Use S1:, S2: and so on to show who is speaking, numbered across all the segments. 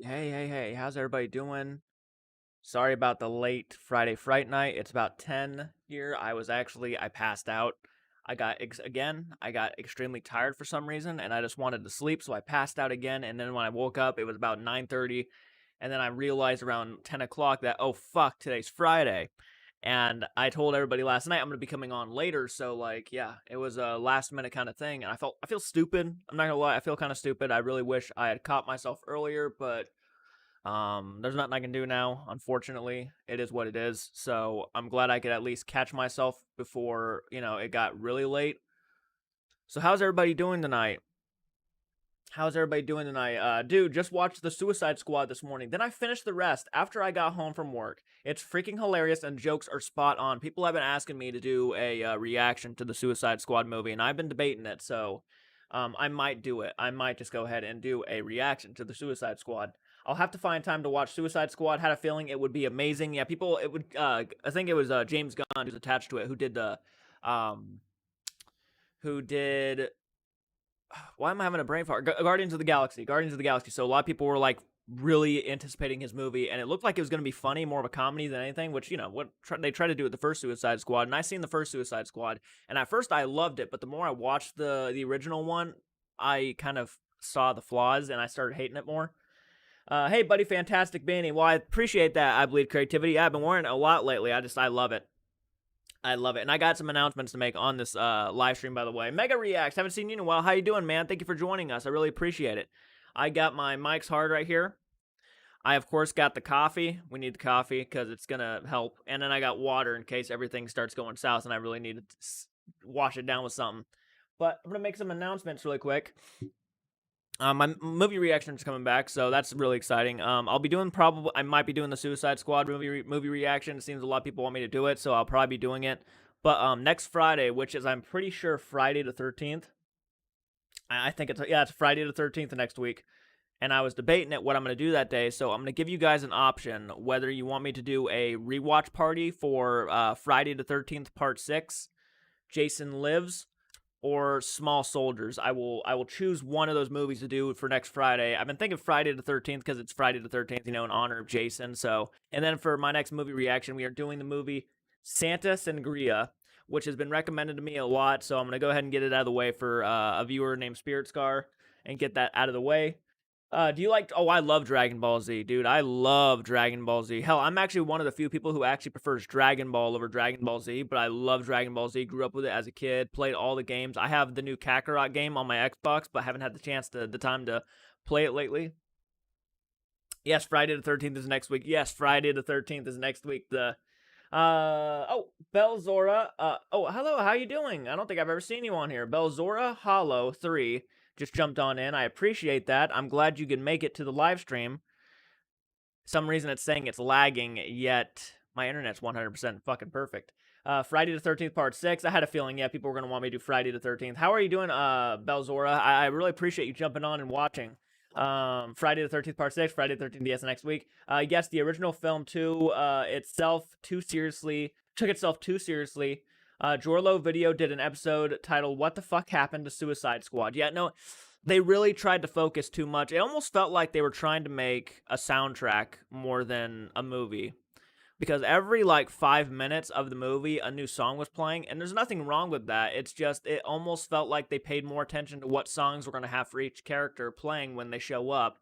S1: Hey, how's everybody doing? Sorry about the late Friday Fright Night. It's about 10 here. I passed out. I got extremely tired for some reason, and I just wanted to sleep, so I passed out again, and then when I woke up, it was about 9:30, and then I realized around 10 o'clock that, oh fuck, today's Friday. And I told everybody last night I'm gonna be coming on later, so like, yeah, it was a last minute kind of thing, and I feel stupid. I'm not gonna lie, I feel kind of stupid. I really wish I had caught myself earlier, but there's nothing I can do now, unfortunately. It is what it is. So I'm glad I could at least catch myself before, it got really late. So how's everybody doing tonight? Dude, just watched The Suicide Squad this morning. Then I finished the rest after I got home from work. It's freaking hilarious and jokes are spot on. People have been asking me to do a reaction to the Suicide Squad movie, and I've been debating it. So I might do it. I might just go ahead and do a reaction to the Suicide Squad. I'll have to find time to watch Suicide Squad. Had a feeling it would be amazing. Yeah, it would. I think it was James Gunn who's attached to it, um, who did why am I having a brain fart? Guardians of the Galaxy. Guardians of the Galaxy. So a lot of people were like really anticipating his movie, and it looked like it was going to be funny, more of a comedy than anything. Which they tried to do with the first Suicide Squad, and I seen the first Suicide Squad, and at first I loved it, but the more I watched the original one, I kind of saw the flaws, and I started hating it more. Hey, buddy, fantastic Banny. Well, I appreciate that. I Bleed Creativity. I've been wearing it a lot lately. I love it. I love it. And I got some announcements to make on this live stream, by the way. Mega Reacts. Haven't seen you in a while. How you doing, man? Thank you for joining us. I really appreciate it. I got my Mike's Hard right here. I, of course, got the coffee. We need the coffee because it's going to help. And then I got water in case everything starts going south and I really need to wash it down with something. But I'm going to make some announcements really quick. My movie reaction is coming back, so that's really exciting. I might be doing the Suicide Squad movie reaction. It seems a lot of people want me to do it, so I'll probably be doing it. But next Friday, which is I'm pretty sure Friday the 13th. I think it's Friday the 13th next week. And I was debating it what I'm going to do that day, so I'm going to give you guys an option whether you want me to do a rewatch party for Friday the 13th Part 6, Jason Lives, or Small Soldiers. I will choose one of those movies to do for next Friday. I've been thinking Friday the 13th because it's Friday the 13th, in honor of Jason. So, and then for my next movie reaction, we are doing the movie Santa Sangria, which has been recommended to me a lot. So I'm going to go ahead and get it out of the way for a viewer named Spirit Scar and get that out of the way. Do you like... Oh, I love Dragon Ball Z, dude. I love Dragon Ball Z. Hell, I'm actually one of the few people who actually prefers Dragon Ball over Dragon Ball Z, but I love Dragon Ball Z. Grew up with it as a kid, played all the games. I have the new Kakarot game on my Xbox, but haven't had the time to play it lately. Yes, Friday the 13th is next week. Yes, Friday the 13th is next week. Belzora. Hello, how you doing? I don't think I've ever seen you on here. Belzora Hollow 3 just jumped on in. I appreciate that. I'm glad you can make it to the live stream. Some reason it's saying it's lagging, yet my internet's 100% fucking perfect. Friday the 13th, Part 6. I had a feeling, yeah, people were going to want me to do Friday the 13th. How are you doing, Belzora? I really appreciate you jumping on and watching. Friday the 13th, Part 6. Friday the 13th, yes, next week. Yes, the original film, too, took itself too seriously. Jorlo Video did an episode titled What the Fuck Happened to Suicide Squad? Yeah, no, they really tried to focus too much. It almost felt like they were trying to make a soundtrack more than a movie. Because every, 5 minutes of the movie, a new song was playing, and there's nothing wrong with that. It's just, it almost felt like they paid more attention to what songs we're going to have for each character playing when they show up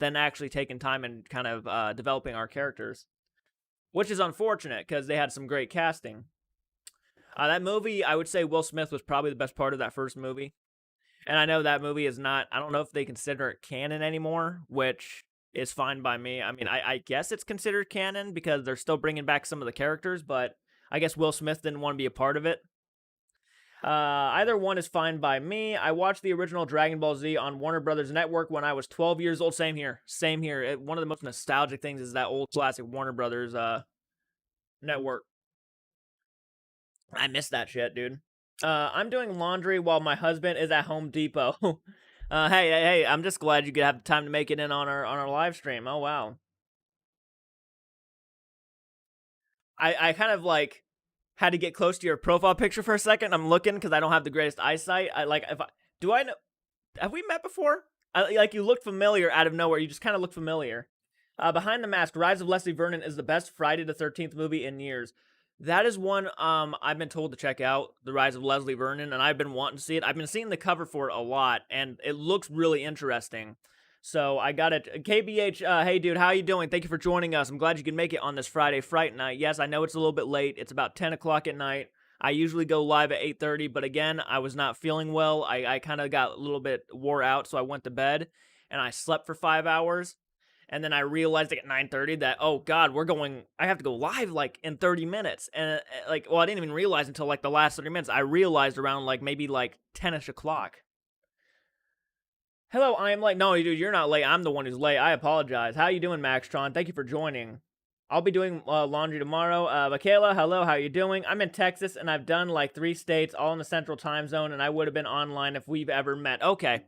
S1: than actually taking time and kind of developing our characters. Which is unfortunate, because they had some great casting. That movie, I would say Will Smith was probably the best part of that first movie. And I know that movie is not... I don't know if they consider it canon anymore, which is fine by me. I mean, I guess it's considered canon because they're still bringing back some of the characters, but I guess Will Smith didn't want to be a part of it. Either one is fine by me. I watched the original Dragon Ball Z on Warner Brothers Network when I was 12 years old. Same here. Same here. One of the most nostalgic things is that old classic Warner Brothers network. I miss that shit, dude. I'm doing laundry while my husband is at Home Depot. Hey, I'm just glad you could have the time to make it in on our live stream. Oh, wow. I kind of, had to get close to your profile picture for a second. I'm looking because I don't have the greatest eyesight. Have we met before? Like you look familiar out of nowhere. You just kind of look familiar. Behind the Mask, Rise of Leslie Vernon is the best Friday the 13th movie in years. That is one I've been told to check out, The Rise of Leslie Vernon, and I've been wanting to see it. I've been seeing the cover for it a lot, and it looks really interesting. So I got it. KBH, hey dude, how you doing? Thank you for joining us. I'm glad you can make it on this Friday Fright Night. Yes, I know it's a little bit late. It's about 10 o'clock at night. I usually go live at 8:30, but again, I was not feeling well. I kind of got a little bit wore out, so I went to bed, and I slept for 5 hours. And then I realized at 9:30 that, oh God, I have to go live like in 30 minutes. And I didn't even realize until like the last 30 minutes. I realized around like maybe like 10ish o'clock. Hello, I am late. No, dude, you're not late. I'm the one who's late. I apologize. How you doing, Maxtron? Thank you for joining. I'll be doing laundry tomorrow. Michaela, hello, how you doing? I'm in Texas, and I've done like 3 states, all in the Central Time Zone, and I would have been online if we've ever met. Okay.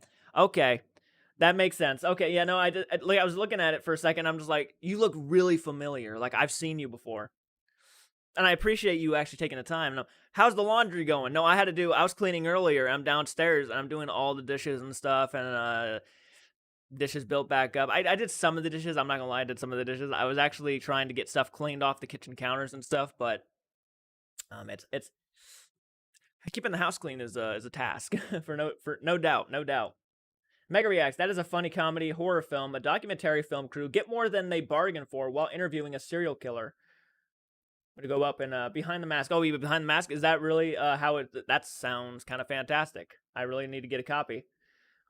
S1: That makes sense. Okay, yeah, no, I was looking at it for a second. I'm just like, you look really familiar. Like I've seen you before, and I appreciate you actually taking the time. No, how's the laundry going? No, I was cleaning earlier. I'm downstairs and I'm doing all the dishes and stuff, and dishes built back up. I did some of the dishes. I'm not gonna lie, I did some of the dishes. I was actually trying to get stuff cleaned off the kitchen counters and stuff, but it's keeping the house clean is a task for no doubt. Mega Reacts, that is a funny comedy horror film. A documentary film crew get more than they bargain for while interviewing a serial killer. I'm gonna go up and Behind the Mask. Oh, even Behind the Mask, is that really how it? That sounds kind of fantastic. I really need to get a copy.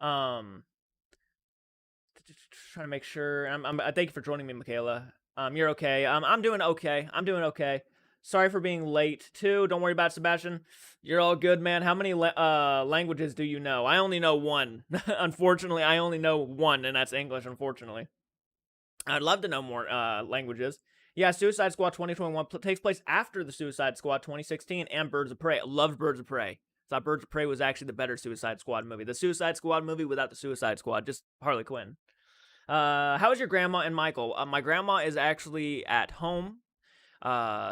S1: Um, Trying to make sure. I thank you for joining me, Michaela. You're okay. I'm doing okay. Sorry for being late too. Don't worry about it, Sebastian. You're all good, man. How many languages do you know? I only know one. Unfortunately, I only know one, and that's English. Unfortunately, I'd love to know more languages. Yeah, Suicide Squad 2021 takes place after the Suicide Squad 2016 and Birds of Prey. I loved Birds of Prey. Thought Birds of Prey was actually the better Suicide Squad movie. The Suicide Squad movie without the Suicide Squad, just Harley Quinn. How is your grandma and Michael? My grandma is actually at home.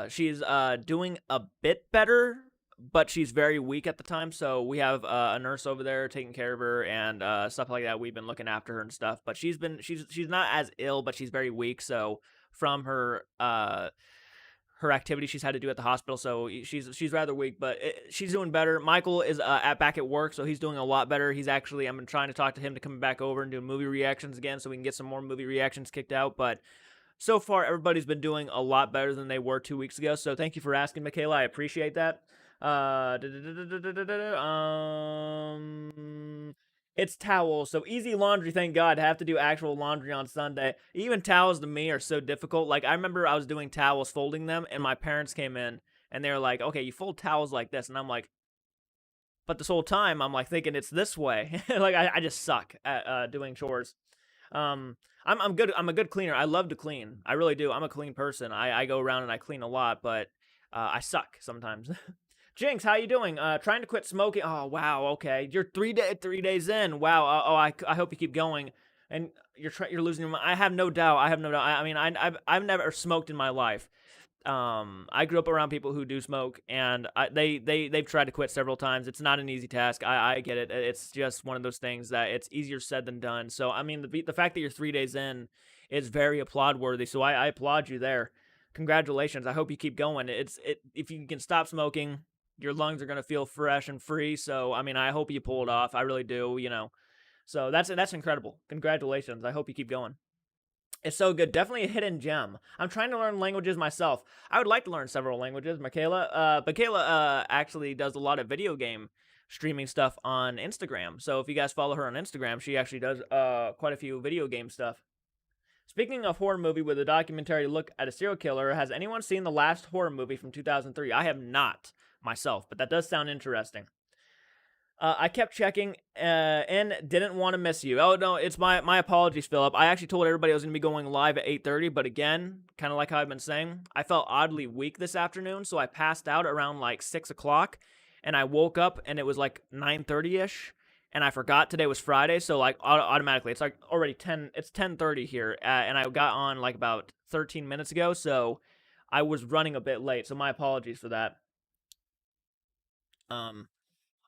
S1: She's doing a bit better, but she's very weak at the time. So we have a nurse over there taking care of her and stuff like that. We've been looking after her and stuff. But she's not as ill, but she's very weak. So from her activity she's had to do at the hospital, so she's rather weak, but she's doing better. Michael is back at work, so he's doing a lot better. I've been trying to talk to him to come back over and do movie reactions again, so we can get some more movie reactions kicked out. But so far, everybody's been doing a lot better than they were 2 weeks ago. So thank you for asking, Michaela. I appreciate that. It's towels. So easy laundry, thank God. I have to do actual laundry on Sunday. Even towels to me are so difficult. Like, I remember I was doing towels, folding them, and my parents came in, and they were like, okay, you fold towels like this. And I'm like, but this whole time, I'm like thinking it's this way. Like, I just suck at doing chores. I'm good. I'm a good cleaner. I love to clean. I really do. I'm a clean person. I go around and I clean a lot, but I suck sometimes. Jinx, how you doing? Trying to quit smoking. Oh wow, okay. You're 3 days in. Wow. I hope you keep going. And you're losing your mind. I have no doubt. I mean, I've never smoked in my life. I grew up around people who do smoke, and they've tried to quit several times. It's not an easy task. I get it. It's just one of those things that it's easier said than done. So I mean, the fact that you're 3 days in is very applaud worthy. So I applaud you there. Congratulations. I hope you keep going. If you can stop smoking, your lungs are gonna feel fresh and free. So I mean, I hope you pull it off. I really do. So that's incredible. Congratulations. I hope you keep going. It's so good. Definitely a hidden gem. I'm trying to learn languages myself. I would like to learn several languages. Michaela actually does a lot of video game streaming stuff on Instagram. So if you guys follow her on Instagram, she actually does quite a few video game stuff. Speaking of horror movie with a documentary look at a serial killer, has anyone seen the last horror movie from 2003? I have not myself, but that does sound interesting. I kept checking and didn't want to miss you. Oh, no, it's my apologies, Philip. I actually told everybody I was going to be going live at 8:30, but again, kind of like how I've been saying, I felt oddly weak this afternoon, so I passed out around like 6 o'clock, and I woke up, and it was like 9:30-ish, and I forgot today was Friday, so like automatically, it's like already 10:30 here, and I got on like about 13 minutes ago, so I was running a bit late, so my apologies for that. Um,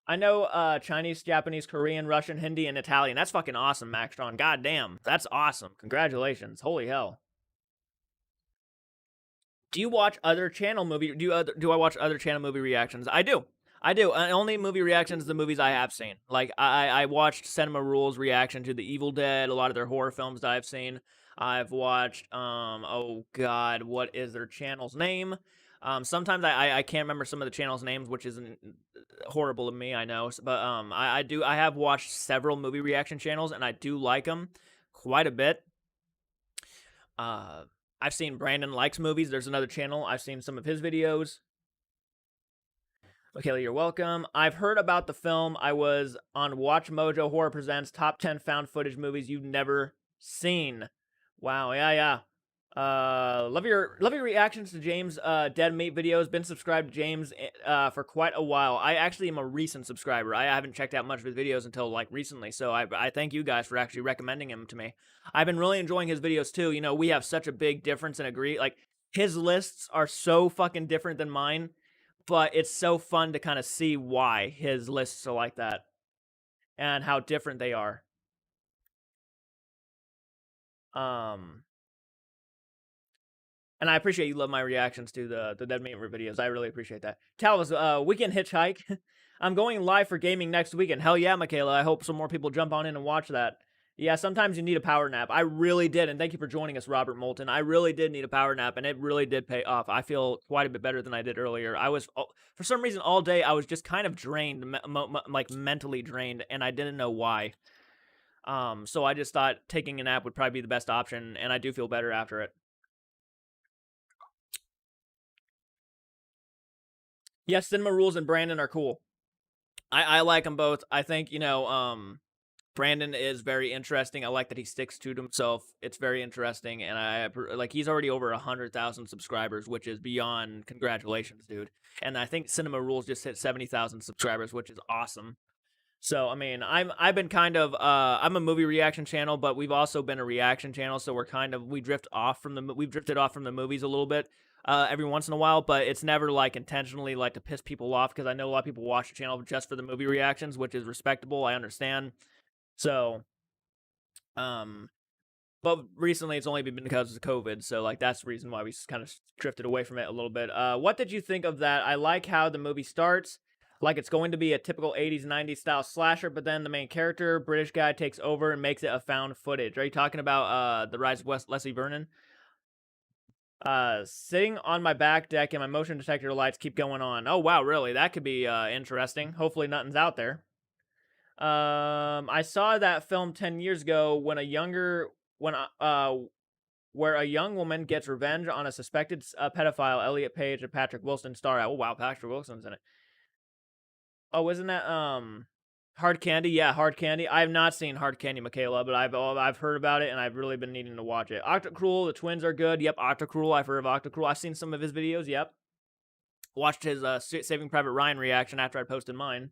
S1: I know Chinese, Japanese, Korean, Russian, Hindi, and Italian. That's fucking awesome, Maxtron. God damn, that's awesome. Congratulations. Holy hell. Do you watch other channel movie? Do I watch other channel movie reactions? I do. I do. Only movie reactions the movies I have seen. Like I watched Cinema Rules reaction to The Evil Dead, a lot of their horror films that I've seen. I've watched oh god, what is their channel's name? Sometimes I can't remember some of the channel's names, which isn't horrible of me, I know. But I have watched several movie reaction channels, and I do like them quite a bit. Uh, I've seen Brandon Likes Movies. There's another channel. I've seen some of his videos. Michaela, you're welcome. I've heard about the film. I was on Watch Mojo Horror Presents Top 10 Found Footage Movies You've Never Seen. Wow, yeah. Love your reactions to James Dead Meat videos. Been subscribed to James for quite a while. I actually am a recent subscriber. I haven't checked out much of his videos until like recently, so I thank you guys for actually recommending him to me. I've been really enjoying his videos too. You know, we have such a big difference and agree. Like his lists are so fucking different than mine, but it's so fun to kind of see why his lists are like that and how different they are. And I appreciate you love my reactions to the Dead Meat videos. I really appreciate that. Talvis, Weekend Hitchhike. I'm going live for gaming next weekend. Hell yeah, Michaela. I hope some more people jump on in and watch that. Yeah, sometimes you need a power nap. I really did, and thank you for joining us, Robert Moulton. I really did need a power nap, and it really did pay off. I feel quite a bit better than I did earlier. I was, for some reason, all day I was just kind of drained, like mentally drained, and I didn't know why. So I just thought taking a nap would probably be the best option, and I do feel better after it. Yes, Cinema Rules and Brandon are cool. I like them both. I think, Brandon is very interesting. I like that he sticks to himself. It's very interesting, and I like he's already over 100,000 subscribers, which is beyond congratulations, dude. And I think Cinema Rules just hit 70,000 subscribers, which is awesome. So I mean, I've been kind of I'm a movie reaction channel, but we've also been a reaction channel, so we've drifted off from the movies a little bit every once in a while, but it's never like intentionally like to piss people off because I know a lot of people watch the channel just for the movie reactions, which is respectable. I understand. So, um, but recently it's only been because of COVID, so like that's the reason why we kind of drifted away from it a little bit. What did you think of that? I like how the movie starts like it's going to be a typical 80s 90s style slasher, but then the main character, British guy, takes over and makes it a found footage. Are you talking about the Rise of Leslie Vernon? Sitting on my back deck and my motion detector lights keep going on. Oh wow, really? That could be interesting. Hopefully nothing's out there. I saw that film 10 years ago where a young woman gets revenge on a suspected pedophile. Elliot Page and Patrick Wilson star. Oh wow, Patrick Wilson's in it. Oh, isn't that Hard Candy? Yeah, Hard Candy. I have not seen Hard Candy, Michaela, but I've heard about it and I've really been needing to watch it. Octocruel, the twins are good. Yep, Octocruel. I've heard of Octocruel. I've seen some of his videos. Yep. Watched his Saving Private Ryan reaction after I posted mine.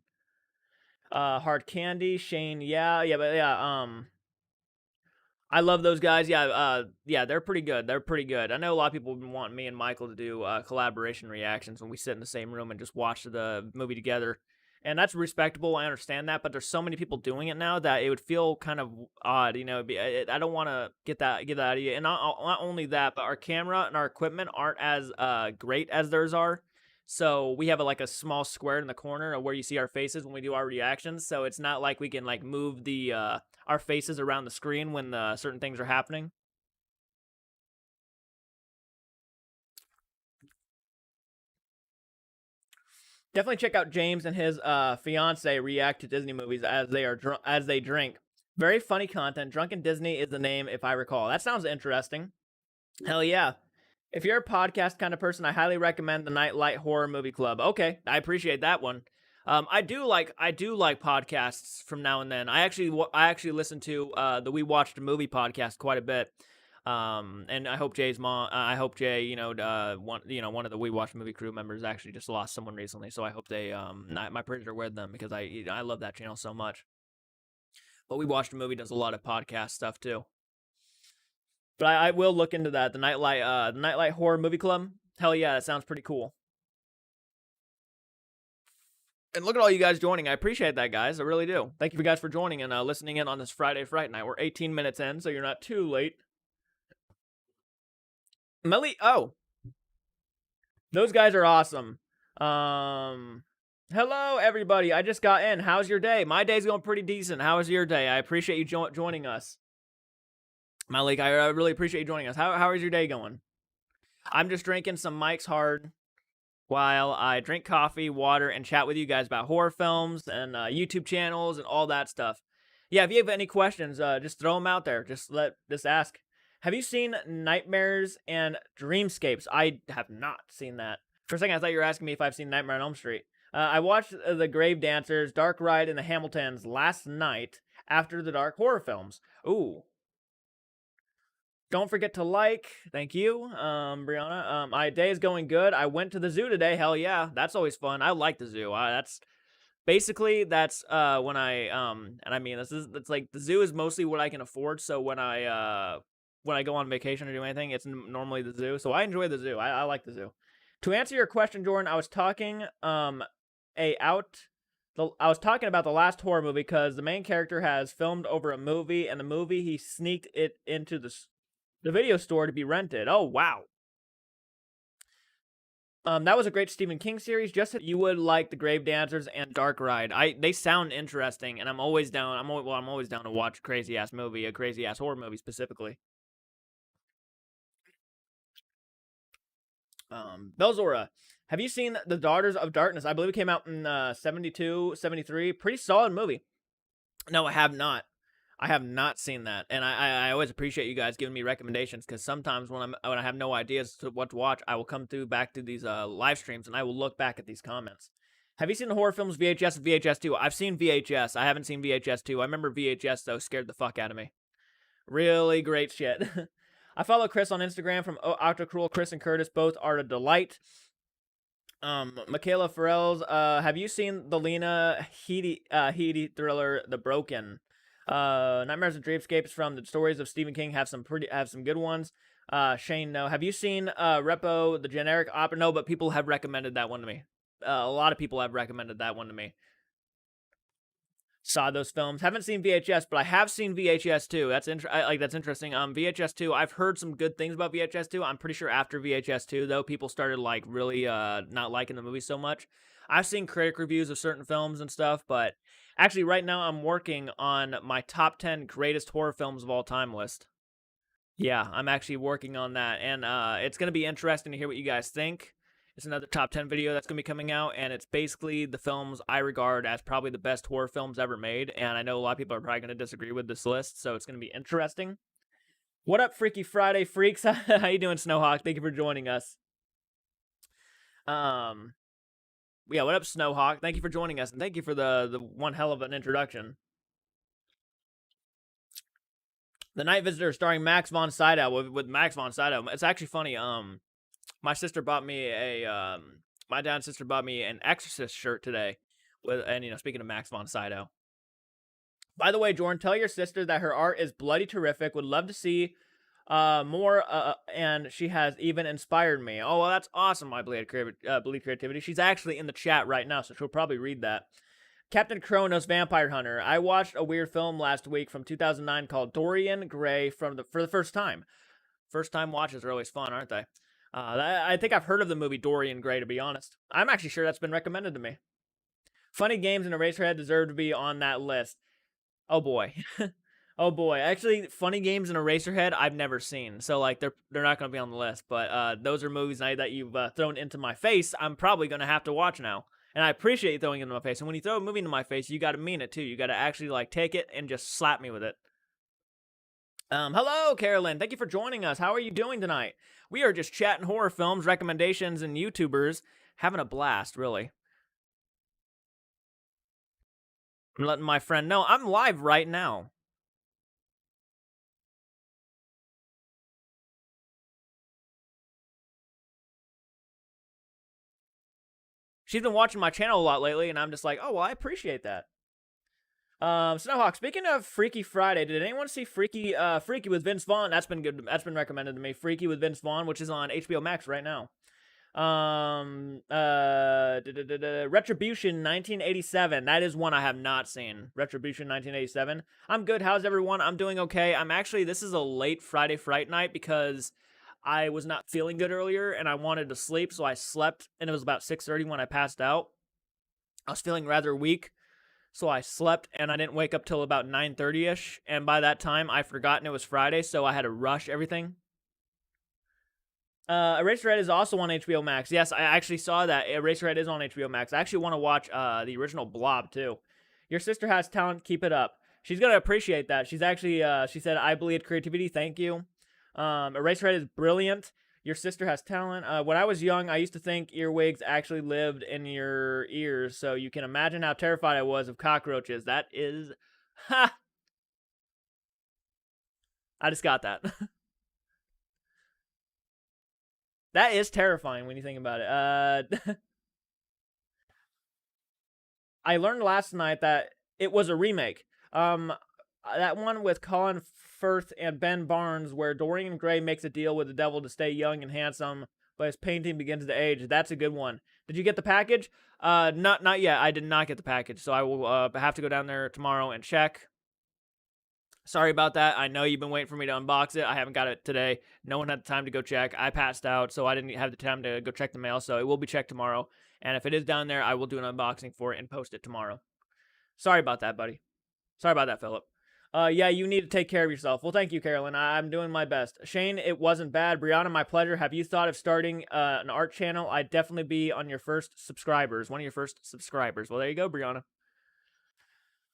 S1: Hard Candy, Shane. Yeah. I love those guys. Yeah, they're pretty good. They're pretty good. I know a lot of people have been wanting me and Michael to do collaboration reactions when we sit in the same room and just watch the movie together. And that's respectable. I understand that, but there's so many people doing it now that it would feel kind of odd. I don't want to get that idea. And not only that, but our camera and our equipment aren't as great as theirs are. So we have like a small square in the corner of where you see our faces when we do our reactions. So it's not like we can like move the our faces around the screen when certain things are happening. Definitely check out James and his fiance react to Disney movies as they drink. Very funny content. Drunken Disney is the name, if I recall. That sounds interesting. Hell yeah. If you're a podcast kind of person, I highly recommend the Nightlight Horror Movie Club. Okay, I appreciate that one. I do like podcasts from now and then. I actually listen to the We Watched a Movie podcast quite a bit. And I hope Jay's mom. I hope Jay, one of the We Watched Movie crew members actually just lost someone recently. So I hope they my prayers are with them because I love that channel so much. But We Watched a Movie does a lot of podcast stuff too. But I will look into that. The Nightlight Horror Movie Club. Hell yeah, that sounds pretty cool. And look at all you guys joining. I appreciate that, guys. I really do. Thank you guys for joining and listening in on this Friday Fright Night. We're 18 minutes in, so you're not too late. Oh, those guys are awesome. Hello, everybody. I just got in. How's your day? My day's going pretty decent. How is your day? I appreciate you joining us. Malik, I really appreciate you joining us. How is your day going? I'm just drinking some Mike's Hard while I drink coffee, water, and chat with you guys about horror films and YouTube channels and all that stuff. Yeah, if you have any questions, just throw them out there. Just ask. Have you seen Nightmares and Dreamscapes? I have not seen that. For a second, I thought you were asking me if I've seen Nightmare on Elm Street. I watched The Grave Dancers, Dark Ride, and The Hamiltons last night after the dark horror films. Ooh. Don't forget to like. Thank you, Brianna. My day is going good. I went to the zoo today. Hell yeah. That's always fun. I like the zoo. That's when I and I mean it's like the zoo is mostly what I can afford. So when I go on vacation or do anything, it's normally the zoo. So I enjoy the zoo. I like the zoo. To answer your question, Jordan, I was talking I was talking about the last horror movie because the main character has filmed over a movie, and the movie he sneaked it into the video store to be rented. Oh, wow. That was a great Stephen King series. Just you would like The Grave Dancers and Dark Ride. They sound interesting, and I'm always down. I'm always down to watch a crazy ass horror movie specifically. Belzora, have you seen The Daughters of Darkness? I believe it came out in 72, 73. Pretty solid movie. No, I have not. I have not seen that, and I always appreciate you guys giving me recommendations, because sometimes when I have no ideas to what to watch, I will come back to these live streams, and I will look back at these comments. Have you seen the horror films VHS and VHS 2? I've seen VHS. I haven't seen VHS 2. I remember VHS, though, scared the fuck out of me. Really great shit. I follow Chris on Instagram from Octocruel. Chris and Curtis both are a delight. Michaela Farrell's, have you seen the Lena Headey thriller, The Broken? Nightmares and Dreamscapes from the stories of Stephen King have some good ones. Shane, no. Have you seen Repo, the generic opera? No, but people have recommended that one to me. A lot of people have recommended that one to me. Saw those films. Haven't seen VHS, but I have seen VHS 2. That's interesting. VHS 2, I've heard some good things about VHS 2. I'm pretty sure after VHS 2, though, people started like really not liking the movie so much. I've seen critic reviews of certain films and stuff, but actually right now I'm working on my top 10 greatest horror films of all time list. Yeah, I'm actually working on that, and it's going to be interesting to hear what you guys think. It's another top 10 video that's going to be coming out, and it's basically the films I regard as probably the best horror films ever made, and I know a lot of people are probably going to disagree with this list, so it's going to be interesting. What up, Freaky Friday freaks? How you doing, Snowhawk? Thank you for joining us. Yeah, what up, Snowhawk? Thank you for joining us, and thank you for the one hell of an introduction. The Night Visitor, starring Max von Sydow, with Max von Sydow. It's actually funny. My sister bought me my dad and sister bought me an Exorcist shirt today. Speaking of Max von Sydow. By the way, Jordan, tell your sister that her art is bloody terrific. Would love to see more, and she has even inspired me. Oh, well, that's awesome, my Bleed Creativity. She's actually in the chat right now, so she'll probably read that. Captain Kronos, Vampire Hunter. I watched a weird film last week from 2009 called Dorian Gray for the first time. First time watches are always fun, aren't they? I think I've heard of the movie Dorian Gray, to be honest. I'm actually sure that's been recommended to me. Funny Games and Eraserhead deserve to be on that list. Oh boy. Oh boy. Actually, Funny Games and Eraserhead I've never seen. So like they're not going to be on the list, but those are movies that you've thrown into my face. I'm probably going to have to watch now. And I appreciate you throwing it into my face. And when you throw a movie into my face, you got to mean it too. You got to actually like take it and just slap me with it. Hello, Carolyn. Thank you for joining us. How are you doing tonight? We are just chatting horror films, recommendations, and YouTubers. Having a blast, really. I'm letting my friend know I'm live right now. She's been watching my channel a lot lately, and I'm just like, oh, well, I appreciate that. Snowhawk, speaking of Freaky Friday, did anyone see Freaky with Vince Vaughn? That's been good. That's been recommended to me. Freaky with Vince Vaughn, which is on HBO Max right now. Retribution 1987. That is one I have not seen. Retribution 1987. I'm good. How's everyone? I'm doing okay. This is a late Friday Fright Night because I was not feeling good earlier and I wanted to sleep, so I slept, and it was about 6:30 when I passed out. I was feeling rather weak, so I slept, and I didn't wake up till about 9:30ish, and by that time I forgotten it was Friday, so I had to rush everything. Eraserhead is also on HBO Max. Yes, I actually saw that. Eraserhead is on HBO Max. I actually want to watch the original Blob too. Your sister has talent. Keep it up. She's gonna appreciate that. She's actually she said, "I believe creativity. Thank you." Eraserhead is brilliant. Your sister has talent. When I was young, I used to think earwigs actually lived in your ears, so you can imagine how terrified I was of cockroaches. That is, ha! I just got that. That is terrifying when you think about it. I learned last night that it was a remake. That one with Colin Firth and Ben Barnes, where Dorian Gray makes a deal with the devil to stay young and handsome, but his painting begins to age. That's a good one. Did you get the package? Not yet. I did not get the package, so I will have to go down there tomorrow and check. Sorry about that. I know you've been waiting for me to unbox it. I haven't got it today. No one had the time to go check. I passed out, so I didn't have the time to go check the mail, so it will be checked tomorrow. And if it is down there, I will do an unboxing for it and post it tomorrow. Sorry about that, buddy. Sorry about that, Philip. Yeah, you need to take care of yourself. Well, thank you, Carolyn. I'm doing my best. Shane, it wasn't bad. Brianna, my pleasure. Have you thought of starting an art channel? I'd definitely be on your first subscribers. One of your first subscribers. Well, there you go, Brianna.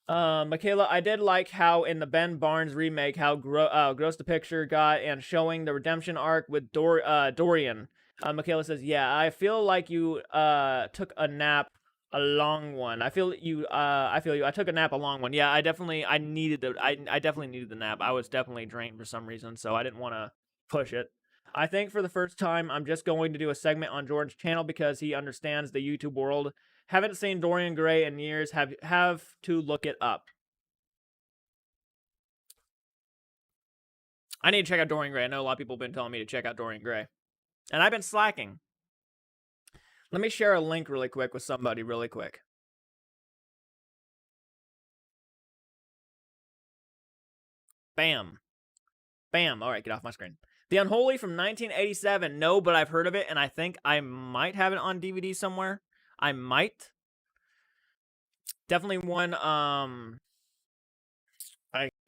S1: Michaela, I did like how in the Ben Barnes remake, how gross the picture got, and showing the redemption arc with Dorian. Michaela says, "Yeah, I feel like you took a nap, a long one. I feel you. I took a nap, a long one. Yeah, I definitely needed the nap. I was definitely drained for some reason, so I didn't want to push it. I think for the first time, I'm just going to do a segment on Jordan's channel because he understands the YouTube world. Haven't seen Dorian Gray in years. Have to look it up. I need to check out Dorian Gray. I know a lot of people have been telling me to check out Dorian Gray, and I've been slacking. Let me share a link really quick with somebody really quick. Bam. Bam. All right, get off my screen. The Unholy from 1987. No, but I've heard of it, and I think I might have it on DVD somewhere. I might. Definitely one. I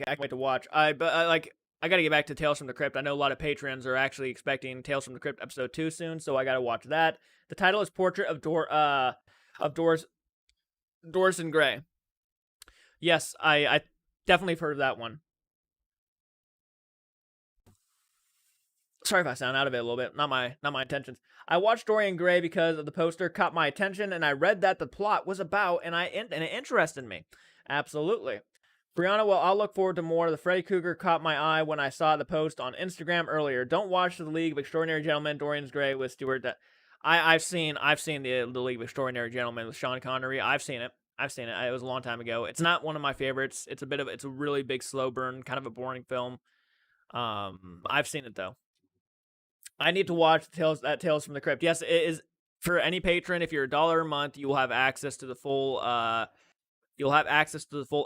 S1: can't wait to watch. I gotta get back to Tales from the Crypt. I know a lot of patrons are actually expecting Tales from the Crypt episode 2 soon, so I gotta watch that. The title is Portrait of Dorson Gray. Yes, I definitely have heard of that one. Sorry if I sound out of it a little bit. Not my intentions. I watched Dorian Gray because of the poster caught my attention, and I read that the plot was about, and it interested me. Absolutely. Brianna, well, I'll look forward to more. The Freddy Krueger caught my eye when I saw the post on Instagram earlier. Don't watch The League of Extraordinary Gentlemen, Dorian Gray with Stewart. I've seen the League of Extraordinary Gentlemen with Sean Connery. I've seen it. It was a long time ago. It's not one of my favorites. It's a really big slow burn, kind of a boring film. I've seen it though. I need to watch Tales from the Crypt. Yes, it is for any patron. If you're $1 a month, you will have access to the full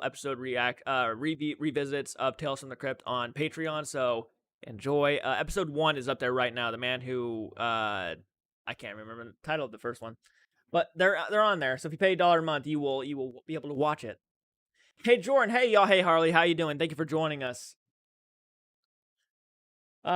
S1: episode revisits of Tales from the Crypt on Patreon. So enjoy. Episode 1 is up there right now. The man who I can't remember the title of the first one, but they're on there. So if you pay $1 a month, you will be able to watch it. Hey Jordan, hey y'all, hey Harley, how you doing? Thank you for joining us.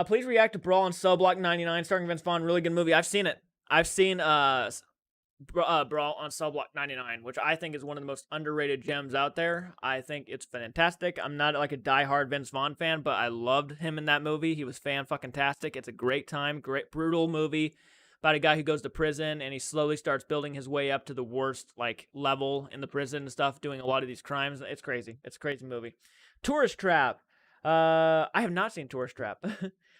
S1: Please react to Brawl on Cell Block 99, starring Vince Vaughn. Really good movie. I've seen it. I've seen Brawl on Cell Block 99, which I think is one of the most underrated gems out there. I think it's fantastic. I'm not like a diehard Vince Vaughn fan, but I loved him in that movie. He was fan-fucking-tastic. It's a great time, great brutal movie about a guy who goes to prison and he slowly starts building his way up to the worst like level in the prison and stuff, doing a lot of these crimes. It's crazy. It's a crazy movie. Tourist Trap. I have not seen Tourist Trap.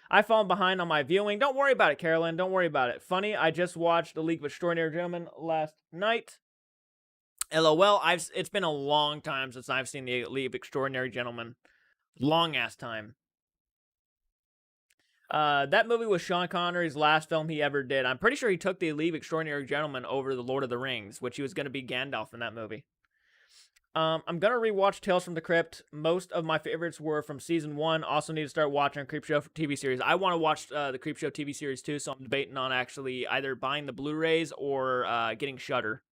S1: I've fallen behind on my viewing. Don't worry about it, Carolyn. Don't worry about it. Funny, I just watched The League of Extraordinary Gentlemen last night. LOL, it's been a long time since I've seen The League of Extraordinary Gentlemen. Long ass time. That movie was Sean Connery's last film he ever did. I'm pretty sure he took the leave extraordinary gentleman over the Lord of the Rings, which he was going to be Gandalf in that movie. I'm gonna rewatch Tales from the Crypt. Most of my favorites were from season 1. Also need to start watching Creep Show TV series. I want to watch the Creep Show TV series too, so I'm debating on actually either buying the Blu-rays or getting Shudder.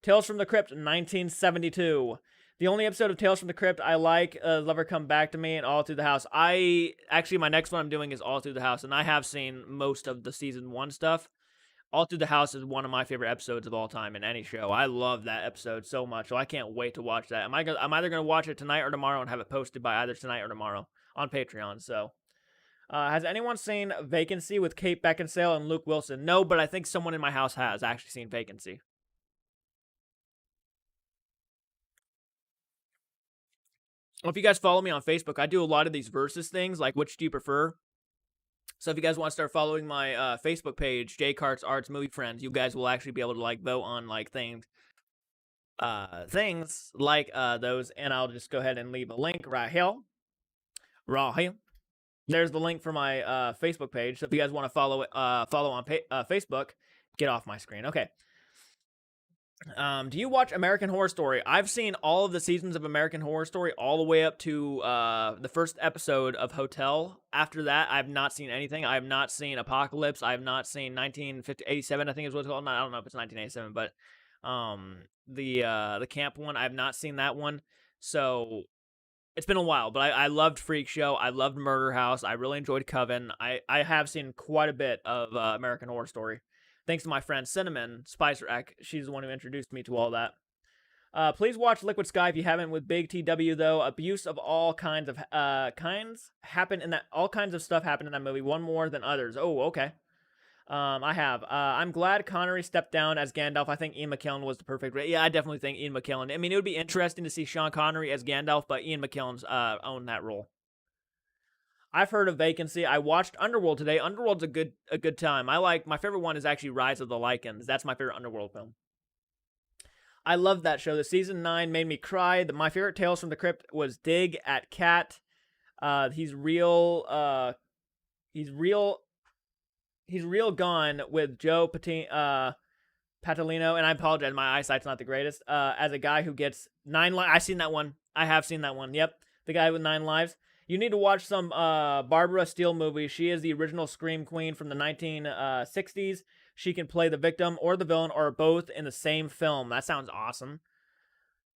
S1: Tales from the Crypt, 1972. The only episode of Tales from the Crypt I like, Lover Come Back to Me, and All Through the House. My next one I'm doing is All Through the House, and I have seen most of the season 1 stuff. All Through the House is one of my favorite episodes of all time in any show. I love that episode so much, so I can't wait to watch that. I'm either going to watch it tonight or tomorrow and have it posted by either tonight or tomorrow on Patreon. So, has anyone seen Vacancy with Kate Beckinsale and Luke Wilson? No, but I think someone in my house has actually seen Vacancy. Well, if you guys follow me on Facebook, I do a lot of these versus things, like which do you prefer? So if you guys want to start following my Facebook page, JCARTS Arts Movie Friends, you guys will actually be able to like vote on like things like those, and I'll just go ahead and leave a link right here. Right here. There's the link for my Facebook page. So if you guys want to follow on Facebook, get off my screen. Okay. Do you watch American Horror Story? I've seen all of the seasons of American Horror Story all the way up to the first episode of Hotel. After that, I've not seen anything. I have not seen Apocalypse. I have not seen 1987, I think is what it's called. I don't know if it's 1987, but the camp one, I have not seen that one. So it's been a while, but I loved Freak Show. I loved Murder House. I really enjoyed Coven. I have seen quite a bit of American Horror Story. Thanks to my friend Cinnamon Spicer Rack. She's the one who introduced me to all that. Please watch Liquid Sky if you haven't with Big TW though. Abuse of all kinds happen in that. All kinds of stuff happened in that movie. One more than others. Oh, okay. I have. I'm glad Connery stepped down as Gandalf. I think Ian McKellen was the perfect. Yeah, I definitely think Ian McKellen. I mean, it would be interesting to see Sean Connery as Gandalf, but Ian McKellen's owned that role. I've heard of Vacancy. I watched Underworld today. Underworld's a good time. My favorite one is actually Rise of the Lycans. That's my favorite Underworld film. I love that show. The season 9 made me cry. My favorite Tales from the Crypt was Dig at Cat. He's real gone with Joe Patalino, and I apologize, my eyesight's not the greatest. As a guy who gets 9 lives. I've seen that one. I have seen that one. Yep, the guy with 9 lives. You need to watch some Barbara Steele movies. She is the original Scream Queen from the 1960s. She can play the victim or the villain or both in the same film. That sounds awesome.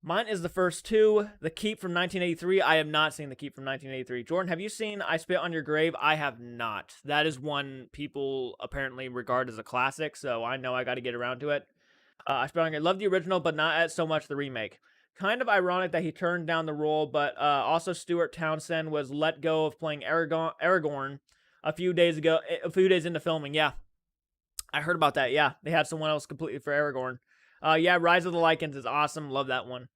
S1: Mine is the first 2. The Keep from 1983. I have not seen The Keep from 1983. Jordan, have you seen I Spit on Your Grave? I have not. That is one people apparently regard as a classic, so I know I got to get around to it. I Spit on Your Grave. Love the original, but not so much the remake. Kind of ironic that he turned down the role, but also Stuart Townsend was let go of playing Aragorn a few days into filming. Yeah, I heard about that. Yeah, they had someone else completely for Aragorn. Yeah, Rise of the Lycans is awesome. Love that one.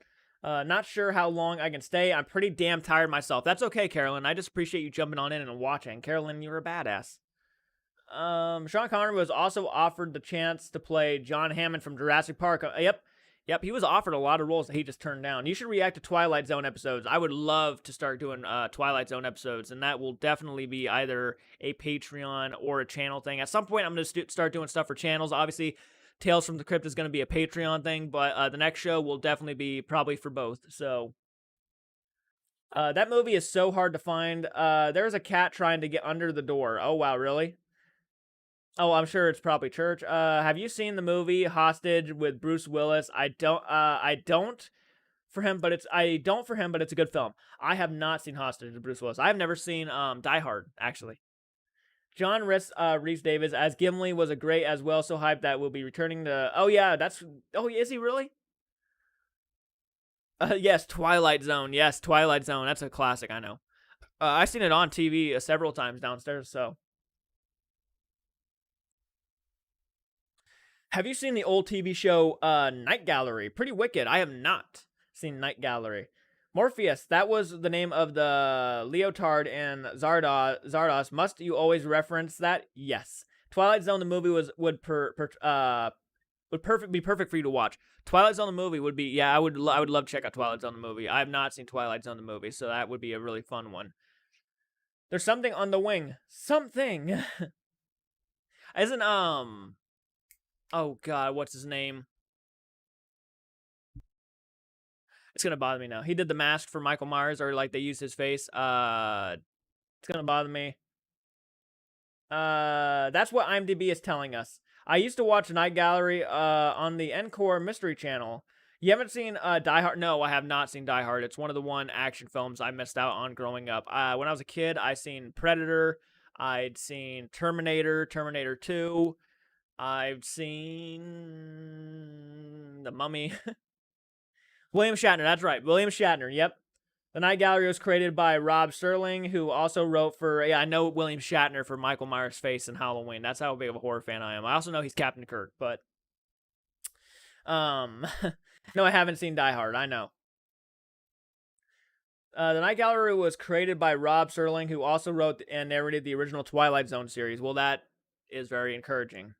S1: Not sure how long I can stay. I'm pretty damn tired myself. That's okay, Carolyn. I just appreciate you jumping on in and watching. Carolyn, you're a badass. Sean Connery was also offered the chance to play John Hammond from Jurassic Park. Yep, he was offered a lot of roles that he just turned down. You should react to Twilight Zone episodes. I would love to start doing Twilight Zone episodes, and that will definitely be either a Patreon or a channel thing. At some point, I'm going to start doing stuff for channels. Obviously, Tales from the Crypt is going to be a Patreon thing, but the next show will definitely be probably for both. So, that movie is so hard to find. There's a cat trying to get under the door. Oh, wow, really? Oh, I'm sure it's probably church. Have you seen the movie Hostage with Bruce Willis? I don't for him, but it's a good film. I have not seen Hostage with Bruce Willis. I have never seen Die Hard, actually. John Rhys Davies as Gimli was a great as well. So hyped that we'll be returning to. Oh yeah, is he really? Yes, Twilight Zone. Yes, Twilight Zone. That's a classic. I know. I've seen it on TV several times downstairs. So. Have you seen the old TV show Night Gallery? Pretty wicked. I have not seen Night Gallery. Morpheus, that was the name of the leotard in Zardos. Must you always reference that? Yes. Twilight Zone the movie would be perfect for you to watch. Twilight Zone the movie would be I would love to check out Twilight Zone the movie. I have not seen Twilight Zone the movie, so that would be a really fun one. There's something on the wing. Something. Isn't oh god, what's his name? It's gonna bother me now. He did the mask for Michael Myers, or like they used his face. It's gonna bother me. That's what IMDb is telling us. I used to watch Night Gallery on the Encore Mystery Channel. You haven't seen Die Hard? No, I have not seen Die Hard. It's one of the one action films I missed out on growing up. When I was a kid, I seen Predator. I'd seen Terminator, Terminator 2. I've seen The Mummy. William Shatner, that's right. William Shatner, yep. The Night Gallery was created by Rob Serling, who also wrote for, yeah, I know William Shatner for Michael Myers' face in Halloween. That's how big of a horror fan I am. I also know he's Captain Kirk, but no, I haven't seen Die Hard. I know. The Night Gallery was created by Rob Serling, who also wrote and narrated the original Twilight Zone series. Well, that is very encouraging.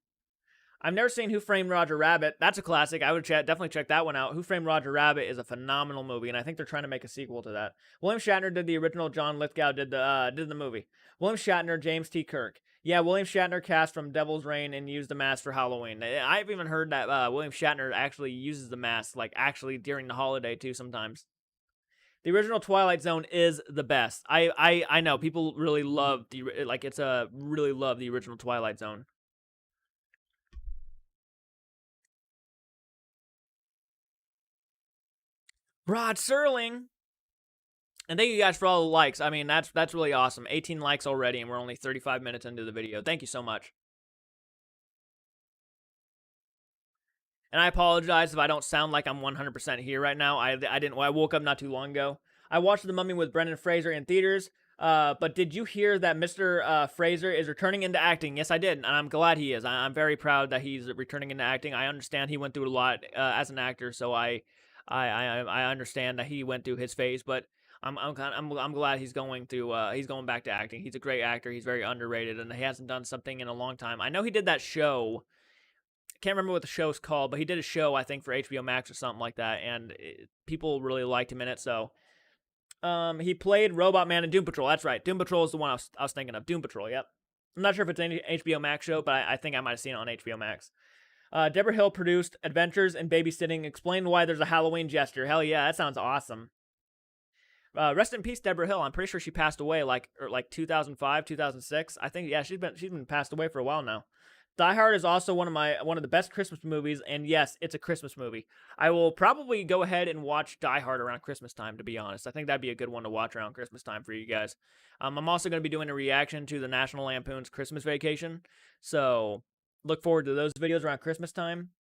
S1: I've never seen Who Framed Roger Rabbit. That's a classic. I would definitely check that one out. Who Framed Roger Rabbit is a phenomenal movie, and I think they're trying to make a sequel to that. William Shatner did the original. John Lithgow did the movie. William Shatner, James T. Kirk. Yeah, William Shatner cast from Devil's Reign and used the mask for Halloween. I've even heard that William Shatner actually uses the mask, like actually during the holiday too sometimes. The original Twilight Zone is the best. I know people really love really love the original Twilight Zone. Rod Serling. And thank you guys for all the likes. I mean, that's really awesome. 18 likes already, and we're only 35 minutes into the video. Thank you so much. And I apologize if I don't sound like I'm 100% here right now. I woke up not too long ago. I watched The Mummy with Brendan Fraser in theaters. But did you hear that Mr. Fraser is returning into acting? Yes, I did, and I'm glad he is. I'm very proud that he's returning into acting. I understand he went through a lot as an actor, so I understand that he went through his phase. But I'm glad he's going back to acting. He's a great actor. He's very underrated, and he hasn't done something in a long time. I know he did that show. I can't remember what the show's called, but he did a show, I think, for HBO Max or something like that, and people really liked him in it. So, he played Robot Man in Doom Patrol. That's right. Doom Patrol is the one I was thinking of. Doom Patrol. Yep. I'm not sure if it's an HBO Max show, but I think I might have seen it on HBO Max. Deborah Hill produced Adventures in Babysitting. Explained why there's a Halloween gesture. Hell yeah, that sounds awesome. Rest in peace, Deborah Hill. I'm pretty sure she passed away like 2005, 2006. I think, yeah, she's been passed away for a while now. Die Hard is also one of the best Christmas movies, and yes, it's a Christmas movie. I will probably go ahead and watch Die Hard around Christmas time, to be honest. I think that'd be a good one to watch around Christmas time for you guys. I'm also going to be doing a reaction to the National Lampoon's Christmas Vacation, so look forward to those videos around Christmas time.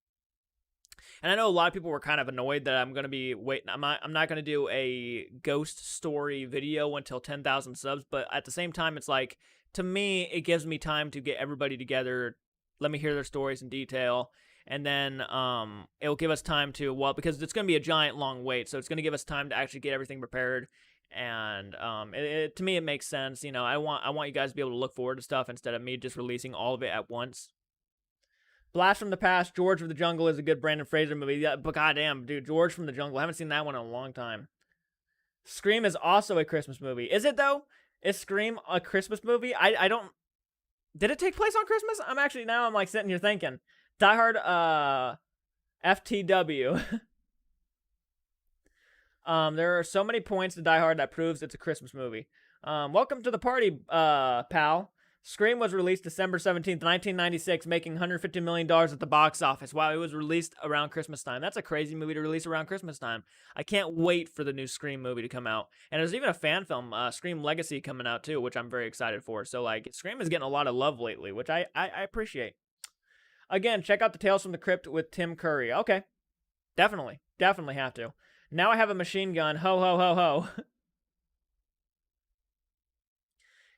S1: And I know a lot of people were kind of annoyed that I'm going to be waiting. I'm not going to do a ghost story video until 10,000 subs, but at the same time, it's like, to me, it gives me time to get everybody together, let me hear their stories in detail, and then it'll give us time to, well, because it's going to be a giant long wait, so it's going to give us time to actually get everything prepared. And to me, it makes sense. You know, I want you guys to be able to look forward to stuff instead of me just releasing all of it at once. Blast from the Past, George of the Jungle is a good Brendan Fraser movie. Yeah, but goddamn, dude, George from the Jungle. I haven't seen that one in a long time. Scream is also a Christmas movie. Is it, though? Is Scream a Christmas movie? I don't... Did it take place on Christmas? I'm like sitting here thinking. Die Hard, FTW. There are so many points to Die Hard that proves it's a Christmas movie. Welcome to the party, pal. Scream was released December 17th, 1996, making $150 million at the box office. Wow, it was released around Christmas time. That's a crazy movie to release around Christmas time. I can't wait for the new Scream movie to come out. And there's even a fan film, Scream Legacy, coming out too, which I'm very excited for. So, like, Scream is getting a lot of love lately, which I appreciate. Again, check out the Tales from the Crypt with Tim Curry. Okay. Definitely have to. Now I have a machine gun. Ho, ho, ho, ho.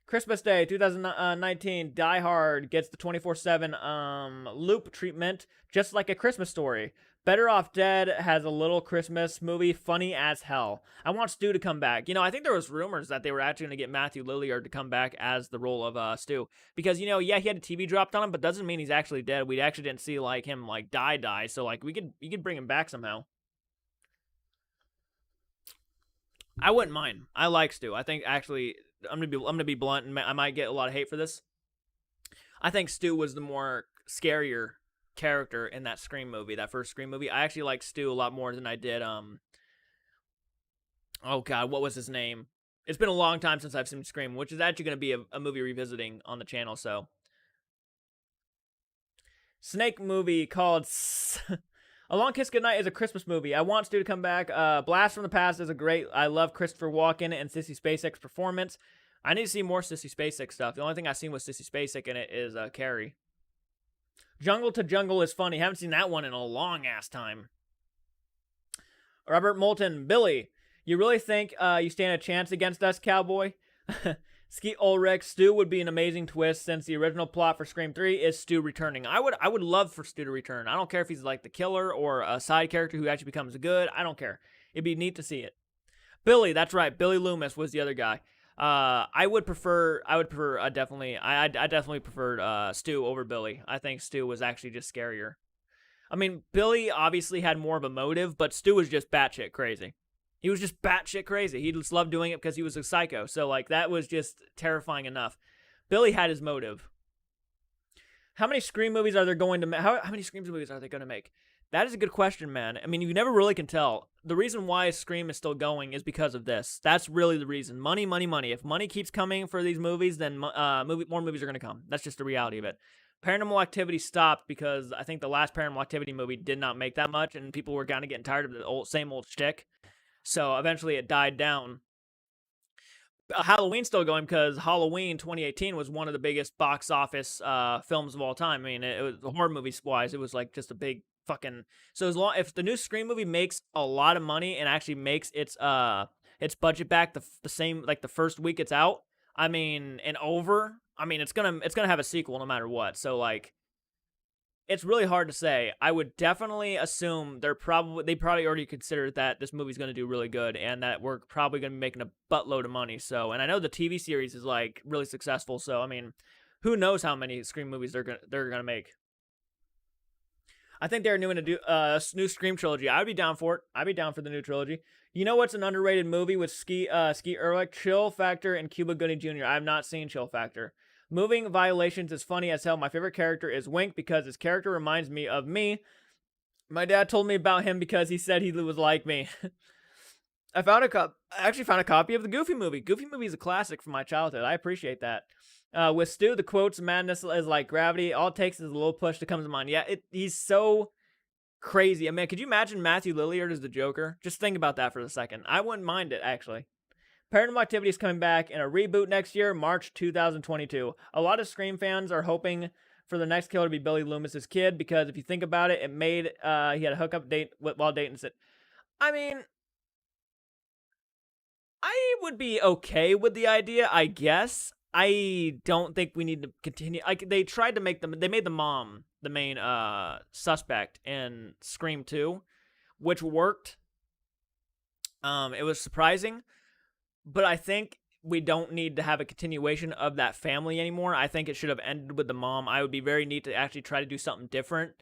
S1: Christmas Day 2019, Die Hard gets the 24/7 loop treatment, just like A Christmas Story. Better Off Dead has a little Christmas movie, funny as hell. I want Stu to come back. You know, I think there was rumors that they were actually going to get Matthew Lillard to come back as the role of Stu. Because, you know, yeah, he had a TV dropped on him, but doesn't mean he's actually dead. We actually didn't see, like, him, like, die. So, like, you could bring him back somehow. I wouldn't mind. I like Stu. I think, actually, gonna be blunt, and I might get a lot of hate for this. I think Stu was the more scarier character in that Scream movie, that first Scream movie. I actually like Stu a lot more than I did oh god, what was his name? It's been a long time since I've seen Scream, which is actually going to be a movie revisiting on the channel. So, Snake movie called A Long Kiss Goodnight is a Christmas movie. I want Stu to come back. Blast from the Past is a great. I love Christopher Walken and Sissy Spacek's performance. I need to see more Sissy Spacek stuff. The only thing I've seen with Sissy Spacek in it is Carrie. Jungle to Jungle is funny. Haven't seen that one in a long ass time. Robert Moulton, Billy, you really think you stand a chance against us, cowboy? Skeet Ulrich, Stu would be an amazing twist since the original plot for Scream 3 is Stu returning. I would love for Stu to return. I don't care if he's like the killer or a side character who actually becomes good. I don't care. It'd be neat to see it. Billy, that's right. Billy Loomis was the other guy. I definitely preferred Stu over Billy. I think Stu was actually just scarier. I mean, Billy obviously had more of a motive, but Stu was just batshit crazy. He was just batshit crazy. He just loved doing it because he was a psycho. So, like, that was just terrifying enough. Billy had his motive. How many Scream movies are they going to make? How many Scream movies are they going to make? That is a good question, man. I mean, you never really can tell. The reason why Scream is still going is because of this. That's really the reason. Money, money, money. If money keeps coming for these movies, then more movies are going to come. That's just the reality of it. Paranormal Activity stopped because I think the last Paranormal Activity movie did not make that much, and people were kind of getting tired of the same old shtick. So eventually it died down. Halloween's still going because Halloween 2018 was one of the biggest box office films of all time. I mean, it was horror movies wise, it was like just a big fucking. So as long if the new Scream movie makes a lot of money and actually makes its budget back the same like the first week it's out, I mean, and over, I mean, it's gonna have a sequel no matter what. So like, it's really hard to say. I would definitely assume they probably already considered that this movie's going to do really good and that we're probably going to be making a buttload of money. So, and I know the TV series is like really successful. So, I mean, who knows how many Scream movies they're gonna make. I think they're going to do a new Scream trilogy. I'd be down for it. I'd be down for the new trilogy. You know what's an underrated movie with Skeet Ulrich? Chill Factor and Cuba Gooding Jr. I have not seen Chill Factor. Moving Violations is funny as hell. My favorite character is Wink because his character reminds me of me. My dad told me about him because he said he was like me. I actually found a copy of the Goofy movie. Goofy movie is a classic from my childhood. I appreciate that. With Stu, the quotes, madness is like gravity. All it takes is a little push to come to mind. Yeah, he's so crazy. I mean, could you imagine Matthew Lillard as the Joker? Just think about that for a second. I wouldn't mind it, actually. Paranormal Activity is coming back in a reboot next year, March 2022. A lot of Scream fans are hoping for the next killer to be Billy Loomis's kid because if you think about it, it made he had a hookup date while dating Sid. I mean, I would be okay with the idea, I guess. I don't think we need to continue. Like they tried to make they made the mom the main suspect in Scream 2, which worked. It was surprising. But I think we don't need to have a continuation of that family anymore. I think it should have ended with the mom. I would be very neat to actually try to do something different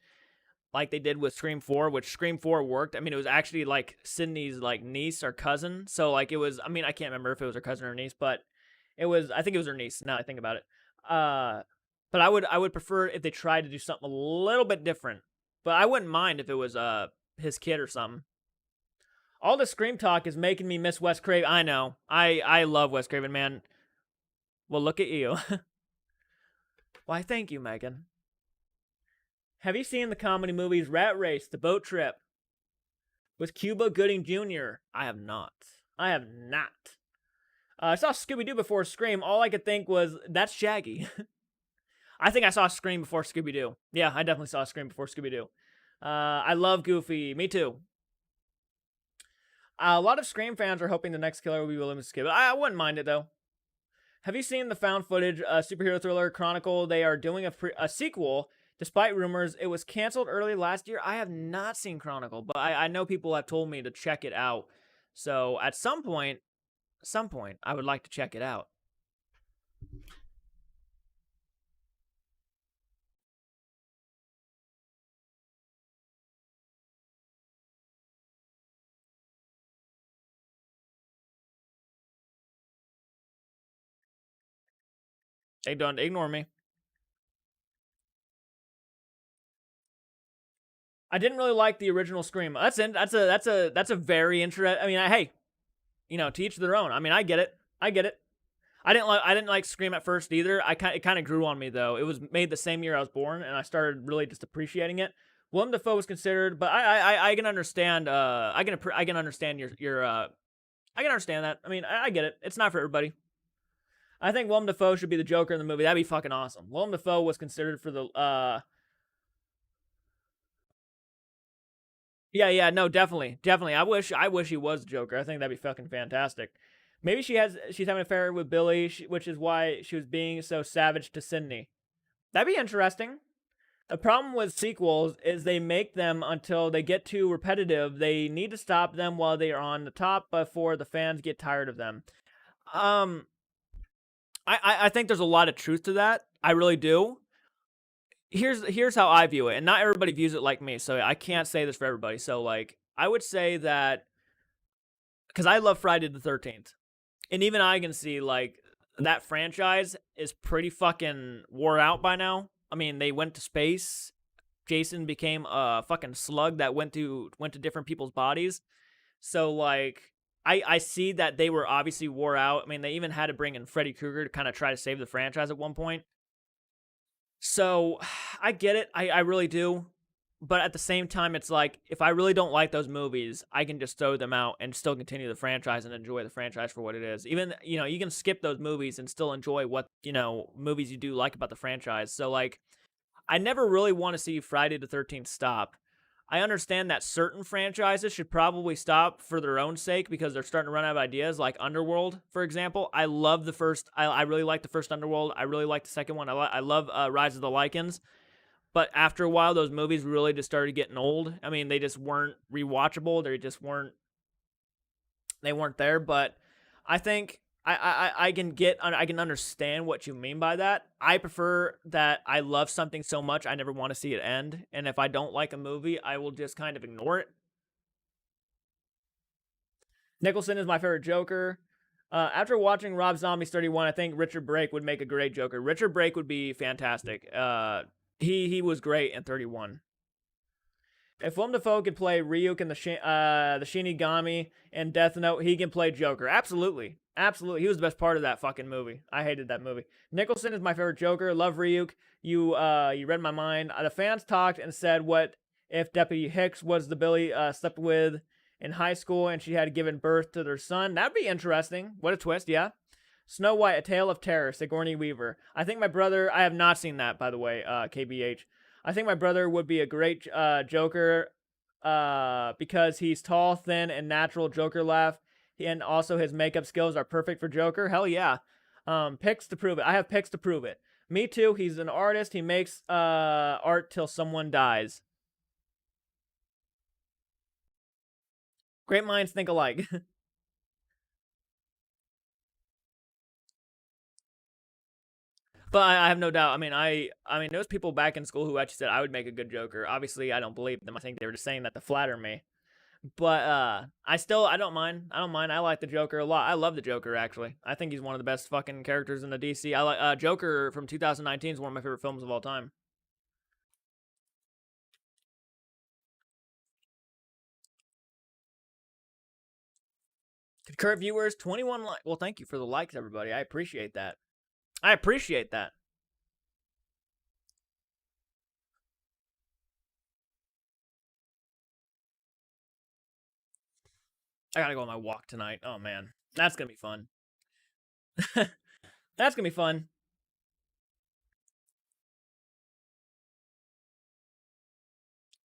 S1: like they did with Scream 4, which Scream 4 worked. I mean, it was actually like Sydney's like niece or cousin. So like it was, I mean, I can't remember if it was her cousin or niece, but I think it was her niece now I think about it. But I would prefer if they tried to do something a little bit different. But I wouldn't mind if it was his kid or something. All the Scream talk is making me miss Wes Craven. I know. I love Wes Craven, man. Well, look at you. Why, thank you, Megan. Have you seen the comedy movies Rat Race, The Boat Trip with Cuba Gooding Jr.? I have not. I saw Scooby-Doo before Scream. All I could think was, that's Shaggy. I think I saw Scream before Scooby-Doo. Yeah, I definitely saw Scream before Scooby-Doo. I love Goofy. Me too. A lot of Scream fans are hoping the next killer will be William's kid. I wouldn't mind it, though. Have you seen the found footage superhero thriller Chronicle? They are doing a sequel, despite rumors it was canceled early last year. I have not seen Chronicle, but I know people have told me to check it out. So at some point, I would like to check it out. They don't ignore me. I didn't really like the original Scream. That's a very interesting. I mean, hey, to each their own. I mean, I get it. I get it. I didn't like Scream at first either. It kind of grew on me though. It was made the same year I was born, and I started really just appreciating it. Willem Dafoe was considered, but I can understand. I can understand your I can understand that. I mean, I get it. It's not for everybody. I think Willem Dafoe should be the Joker in the movie. That'd be fucking awesome. Willem Dafoe was considered for the yeah, no, definitely. I wish he was the Joker. I think that'd be fucking fantastic. Maybe she's having an affair with Billy, which is why she was being so savage to Sydney. That'd be interesting. The problem with sequels is they make them until they get too repetitive. They need to stop them while they are on the top before the fans get tired of them. Um, I think there's a lot of truth to that. I really do. Here's how I view it, and not everybody views it like me, so I can't say this for everybody. So like, I would say that because I love Friday the 13th, and even I can see like that franchise is pretty fucking wore out by now. I mean, they went to space. Jason became a fucking slug that went to different people's bodies. So like, I see that they were obviously wore out. I mean, they even had to bring in Freddy Krueger to kind of try to save the franchise at one point. So I get it. I really do. But at the same time, it's like, if I really don't like those movies, I can just throw them out and still continue the franchise and enjoy the franchise for what it is. Even, you can skip those movies and still enjoy what, movies you do like about the franchise. So, like, I never really want to see Friday the 13th stop. I understand that certain franchises should probably stop for their own sake because they're starting to run out of ideas, like Underworld, for example. I love the first. I really like the first Underworld. I really like the second one. I love Rise of the Lycans. But after a while, those movies really just started getting old. I mean, they just weren't rewatchable. They just weren't. They weren't there. But I think I can understand what you mean by that. I prefer that I love something so much I never want to see it end. And if I don't like a movie, I will just kind of ignore it. Nicholson is my favorite Joker. After watching Rob Zombie's 31, I think Richard Brake would make a great Joker. Richard Brake would be fantastic. He was great in 31. If Willem Dafoe could play Ryuk in the Shinigami and Death Note, he can play Joker. Absolutely. Absolutely. He was the best part of that fucking movie. I hated that movie. Nicholson is my favorite Joker. Love Ryuk. You read my mind. The fans talked and said, what if Deputy Hicks was the Billy slept with in high school and she had given birth to their son? That'd be interesting. What a twist, yeah. Snow White, A Tale of Terror, Sigourney Weaver. I think my brother, I have not seen that, by the way, KBH. I think my brother would be a great Joker because he's tall, thin, and natural Joker laugh. And also his makeup skills are perfect for Joker. Hell yeah. Pics to prove it. I have pics to prove it. Me too. He's an artist. He makes art till someone dies. Great minds think alike. But I have no doubt. I mean, those people back in school who actually said I would make a good Joker. Obviously, I don't believe them. I think they were just saying that to flatter me. But I don't mind. I don't mind. I like the Joker a lot. I love the Joker actually. I think he's one of the best fucking characters in the DC. I like Joker from 2019 is one of my favorite films of all time. Current viewers, 21 likes. Well, thank you for the likes, everybody. I appreciate that. I appreciate that. I gotta go on my walk tonight. Oh man, that's gonna be fun. That's gonna be fun.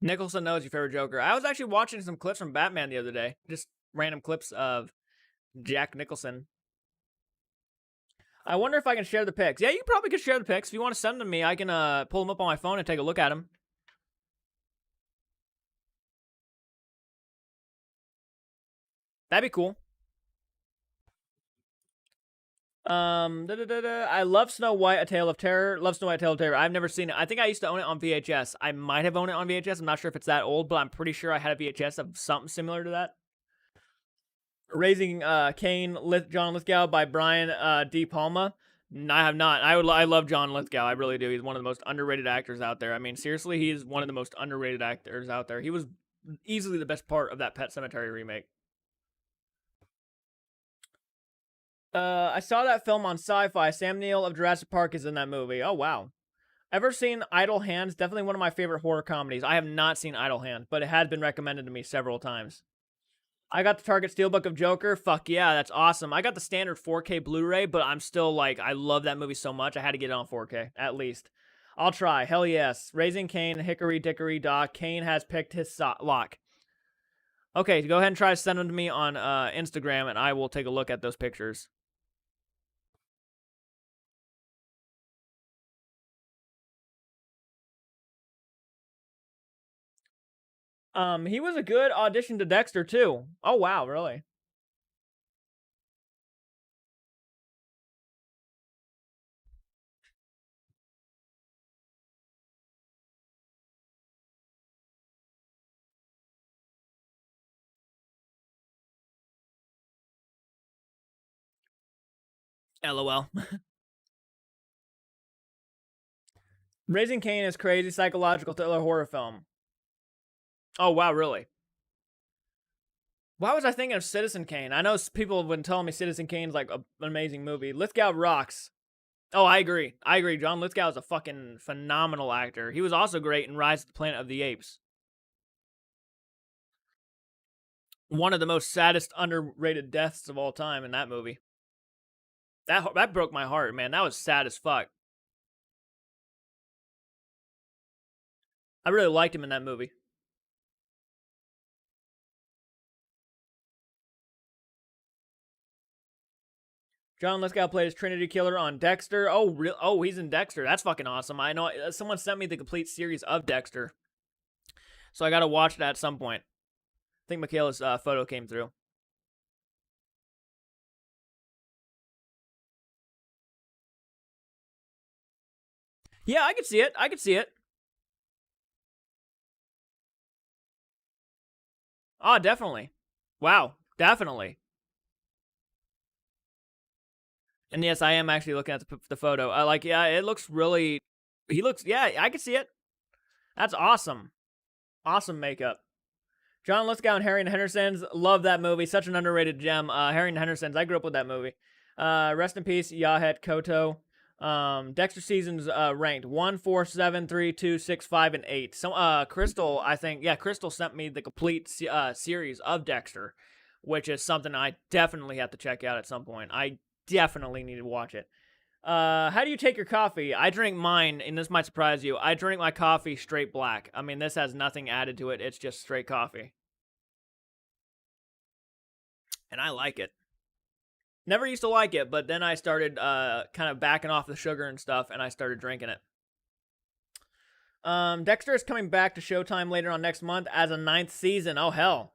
S1: Nicholson knows your favorite Joker. I was actually watching some clips from Batman the other day. Just random clips of Jack Nicholson. I wonder if I can share the pics. Yeah, you probably could share the pics. If you want to send them to me, I can pull them up on my phone and take a look at them. That'd be cool. I love Snow White, A Tale of Terror. Love Snow White, A Tale of Terror. I've never seen it. I think I used to own it on VHS. I might have owned it on VHS. I'm not sure if it's that old, but I'm pretty sure I had a VHS of something similar to that. Raising Cain, John Lithgow by Brian D. Palma. I have not. I love John Lithgow. I really do. He's one of the most underrated actors out there. I mean, seriously, he's one of the most underrated actors out there. He was easily the best part of that Pet Sematary remake. I saw that film on Sci-Fi. Sam Neill of Jurassic Park is in that movie. Oh wow. Ever seen Idle Hands? Definitely one of my favorite horror comedies. I have not seen Idle Hands, but it has been recommended to me several times. I got the Target Steelbook of Joker. Fuck yeah, that's awesome. I got the standard 4K Blu-ray, but I'm still like, I love that movie so much. I had to get it on 4K, at least. I'll try. Hell yes. Raising Cain, Hickory Dickory Dock. Cain has picked his lock. Okay, go ahead and try to send them to me on Instagram, and I will take a look at those pictures. He was a good audition to Dexter, too. Oh, wow, really? LOL. Raising Cain is crazy psychological thriller horror film. Oh, wow, really? Why was I thinking of Citizen Kane? I know people have been telling me Citizen Kane's like an amazing movie. Lithgow rocks. Oh, I agree. I agree. John Lithgow is a fucking phenomenal actor. He was also great in Rise of the Planet of the Apes. One of the most saddest, underrated deaths of all time in that movie. That broke my heart, man. That was sad as fuck. I really liked him in that movie. John Lithgow played as Trinity Killer on Dexter. Oh, oh, he's in Dexter. That's fucking awesome. I know someone sent me the complete series of Dexter, so I gotta watch that at some point. I think Michaela's photo came through. Yeah, I could see it. I could see it. Oh, definitely. Wow, definitely. And yes, I am actually looking at the photo. I like, yeah, it looks really. He looks, yeah, I can see it. That's awesome. Awesome makeup. John Lithgow and Harry and Henderson's. Love that movie. Such an underrated gem. Harry and Henderson's. I grew up with that movie. Rest in peace, Yahet Koto. Dexter seasons ranked 1, 4, 7, 3, 2, 6, 5, and 8. So Crystal, I think, yeah, Crystal sent me the complete series of Dexter, which is something I definitely have to check out at some point. I definitely need to watch it. How do you take your coffee? I drink mine, and this might surprise you. I drink my coffee straight black. I mean, this has nothing added to it. It's just straight coffee. And I like it. Never used to like it, but then I started kind of backing off the sugar and stuff, and I started drinking it. Dexter is coming back to Showtime later on next month as a 9th season. Oh, hell.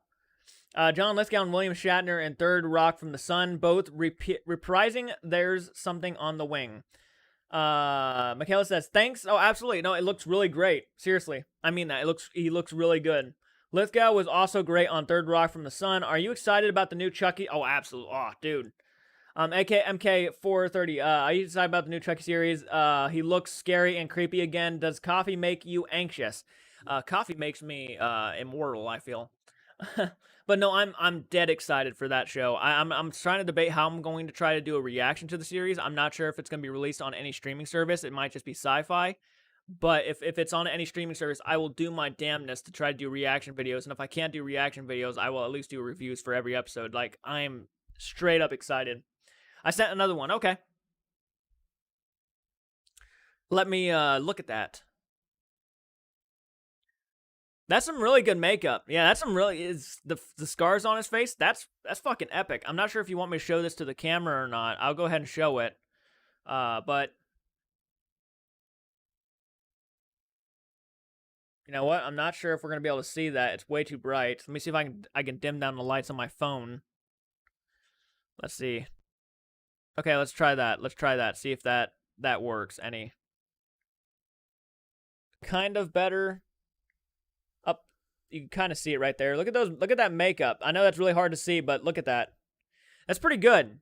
S1: John Lithgow and William Shatner in Third Rock from the Sun, both reprising There's Something on the Wing. Michaela says, thanks. Oh, absolutely. No, it looks really great. Seriously. I mean that. He looks really good. Lithgow was also great on Third Rock from the Sun. Are you excited about the new Chucky? Oh, absolutely. Oh, dude. MK430. Are you excited about the new Chucky series? He looks scary and creepy again. Does coffee make you anxious? Coffee makes me immortal, I feel. But no, I'm dead excited for that show. I'm trying to debate how I'm going to try to do a reaction to the series. I'm not sure if it's going to be released on any streaming service. It might just be Sci-Fi. But if it's on any streaming service, I will do my damnness to try to do reaction videos. And if I can't do reaction videos, I will at least do reviews for every episode. Like, I'm straight up excited. I sent another one. Okay. Let me look at that. That's some really good makeup. Yeah, that's some really is the scars on his face. That's fucking epic. I'm not sure if you want me to show this to the camera or not. I'll go ahead and show it. But you know what? I'm not sure if we're gonna be able to see that. It's way too bright. Let me see if I can dim down the lights on my phone. Let's see. Okay, let's try that. Let's try that. See if that works any. Kind of better. Up, you can kind of see it right there. Look at those. Look at that makeup. I know that's really hard to see, but look at that. That's pretty good.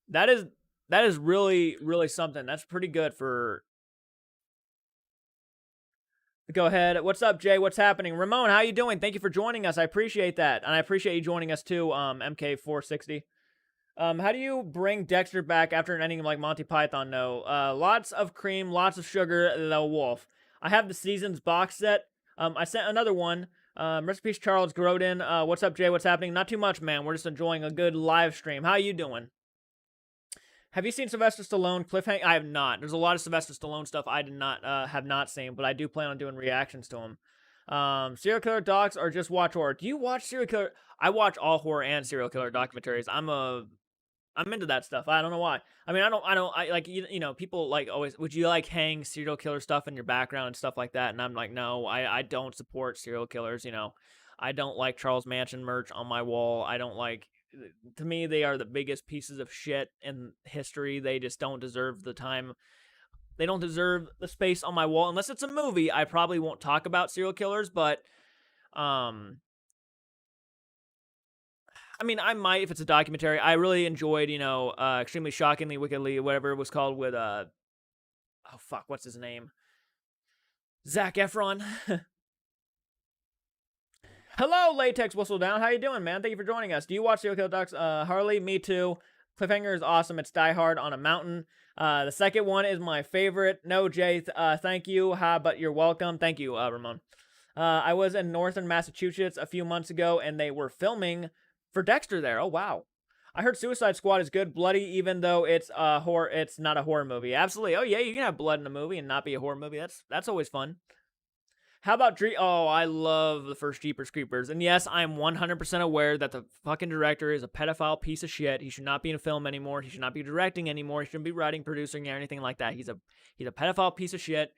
S1: That is That is really, really something. That's pretty good for. Go ahead. What's up, Jay? What's happening? Ramon, how you doing? Thank you for joining us. I appreciate that. And I appreciate you joining us too, MK460. How do you bring Dexter back after an ending like Monty Python? No. Lots of cream, lots of sugar, the wolf. I have the seasons box set. I sent another one. Rest in peace, Charles Grodin. What's up, Jay? What's happening? Not too much, man. We're just enjoying a good live stream. How you doing? Have you seen Sylvester Stallone Cliffhanger? I have not. There's a lot of Sylvester Stallone stuff I did not have not seen, but I do plan on doing reactions to him. Serial killer docs or just watch horror? Do you watch serial killer? I watch all horror and serial killer documentaries. I'm into that stuff. I don't know why. I mean, I like, you know, people like always, would you like hang serial killer stuff in your background and stuff like that? And I'm like, no, I don't support serial killers. You know, I don't like Charles Manson merch on my wall. I don't like, to me, they are the biggest pieces of shit in history. They just don't deserve the time. They don't deserve the space on my wall. Unless it's a movie, I probably won't talk about serial killers, but, I mean, I might if it's a documentary. I really enjoyed, you know, Extremely Shockingly, Wickedly, whatever it was called with, oh fuck, what's his name? Zac Efron. Hello, Latex Whistledown. How you doing, man? Thank you for joining us. Do you watch Serial Killer Docs? Harley, me too. Cliffhanger is awesome. It's Die Hard on a mountain. The second one is my favorite. No, Jay, thank you. But you're welcome. Thank you, Ramon. I was in northern Massachusetts a few months ago, and they were filming for Dexter there. Oh, wow. I heard Suicide Squad is good, bloody, even though it's horror. It's not a horror movie. Absolutely. Oh yeah, you can have blood in a movie and not be a horror movie. That's always fun. How about Oh, I love the first Jeepers Creepers. And yes, I'm 100% aware that the fucking director is a pedophile piece of shit. He should not be in a film anymore. He should not be directing anymore. He shouldn't be writing, producing, or anything like that. He's a pedophile piece of shit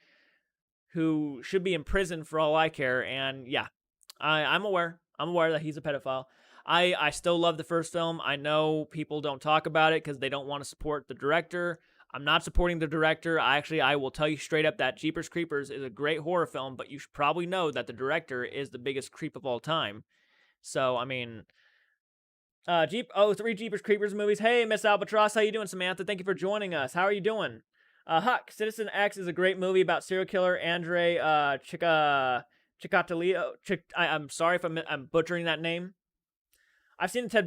S1: who should be in prison for all I care. And yeah, I'm aware. I'm aware that he's a pedophile. I still love the first film. I know people don't talk about it because they don't want to support the director. I'm not supporting the director. I will tell you straight up that Jeepers Creepers is a great horror film, but you should probably know that the director is the biggest creep of all time. So, I mean, three Jeepers Creepers movies. Hey, Miss Albatross, how you doing, Samantha? Thank you for joining us. How are you doing? Huck, Citizen X is a great movie about serial killer Andre Chikatilo. I'm sorry if I'm butchering that name. I've seen the Ted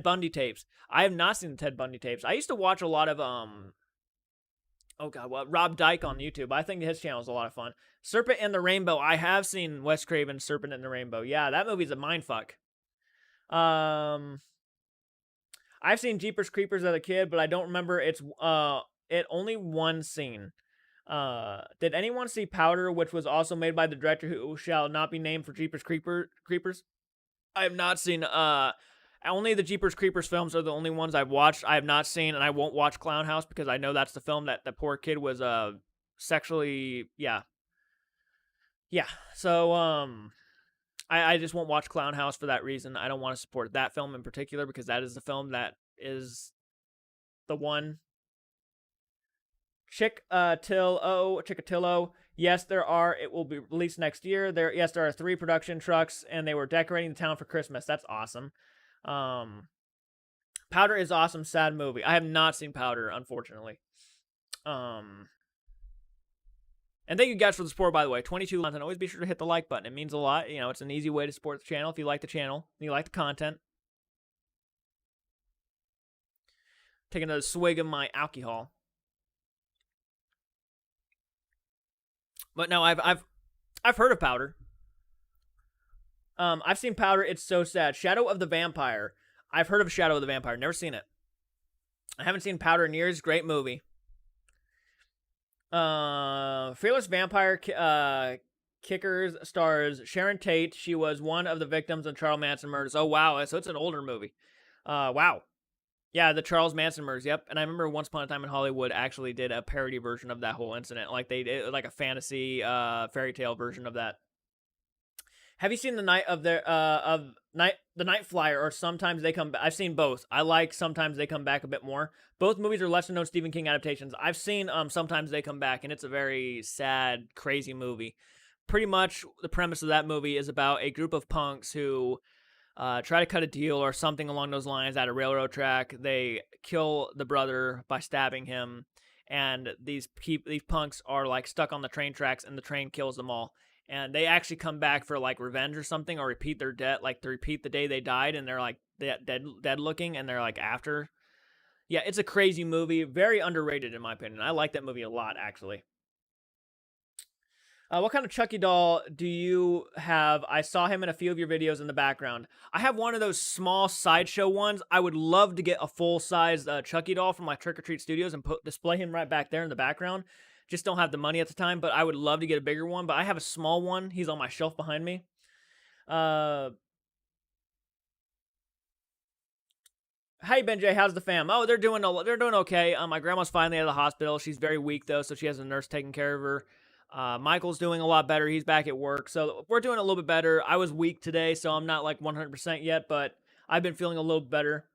S1: Bundy tapes. I have not seen the Ted Bundy tapes. I used to watch a lot of Rob Dyke on YouTube. I think his channel is a lot of fun. Serpent and the Rainbow. I have seen Wes Craven's Serpent and the Rainbow. Yeah, that movie's a mindfuck. I've seen Jeepers Creepers as a kid, but I don't remember it only one scene. Did anyone see Powder, which was also made by the director who shall not be named for Jeepers Creepers? I have not seen, only the Jeepers Creepers films are the only ones I've watched. I have not seen, and I won't watch Clown House because I know that's the film that the poor kid was, sexually, yeah. Yeah, so, I just won't watch Clown House for that reason. I don't want to support that film in particular because that is the film that is the one. Chikatilo. Yes, there are. It will be released next year. There are 3 production trucks, and they were decorating the town for Christmas. That's awesome. Powder is awesome. Sad movie. I have not seen Powder, unfortunately. And thank you guys for the support, by the way. 22 content. Always be sure to hit the like button. It means a lot. You know, it's an easy way to support the channel if you like the channel and you like the content. Take another swig of my alcohol. But no, I've heard of Powder. I've seen Powder. It's so sad. Shadow of the Vampire. I've heard of Shadow of the Vampire. Never seen it. I haven't seen Powder in years. Great movie. Fearless Vampire Kickers stars Sharon Tate. She was one of the victims of Charles Manson murders. Oh, wow. So it's an older movie. Wow. Yeah, the Charles Manson murders, yep. And I remember Once Upon a Time in Hollywood actually did a parody version of that whole incident. Like, they did like a fantasy fairy tale version of that. Have you seen the Night Flyer or Sometimes They Come Back? I've seen both. I like Sometimes They Come Back a bit more. Both movies are lesser known Stephen King adaptations. I've seen Sometimes They Come Back, and it's a very sad, crazy movie. Pretty much the premise of that movie is about a group of punks who try to cut a deal or something along those lines at a railroad track. They kill the brother by stabbing him, and these punks are like stuck on the train tracks, and the train kills them all. And they actually come back for like revenge or something, or repeat their debt, like to repeat the day they died, and they're like dead looking, and they're like after. Yeah, it's a crazy movie, very underrated in my opinion. I like that movie a lot, actually. What kind of Chucky doll do you have? I saw him in a few of your videos in the background. I have one of those small sideshow ones. I would love to get a full-size Chucky doll from my Trick or Treat Studios and display him right back there in the background. Just don't have the money at the time, but I would love to get a bigger one. But I have a small one. He's on my shelf behind me. Hey Benjay, how's the fam? Oh, they're doing okay. My grandma's finally out of the hospital. She's very weak though, so she has a nurse taking care of her. Michael's doing a lot better. He's back at work, so we're doing a little bit better. I was weak today, so I'm not like 100% yet, but I've been feeling a little better.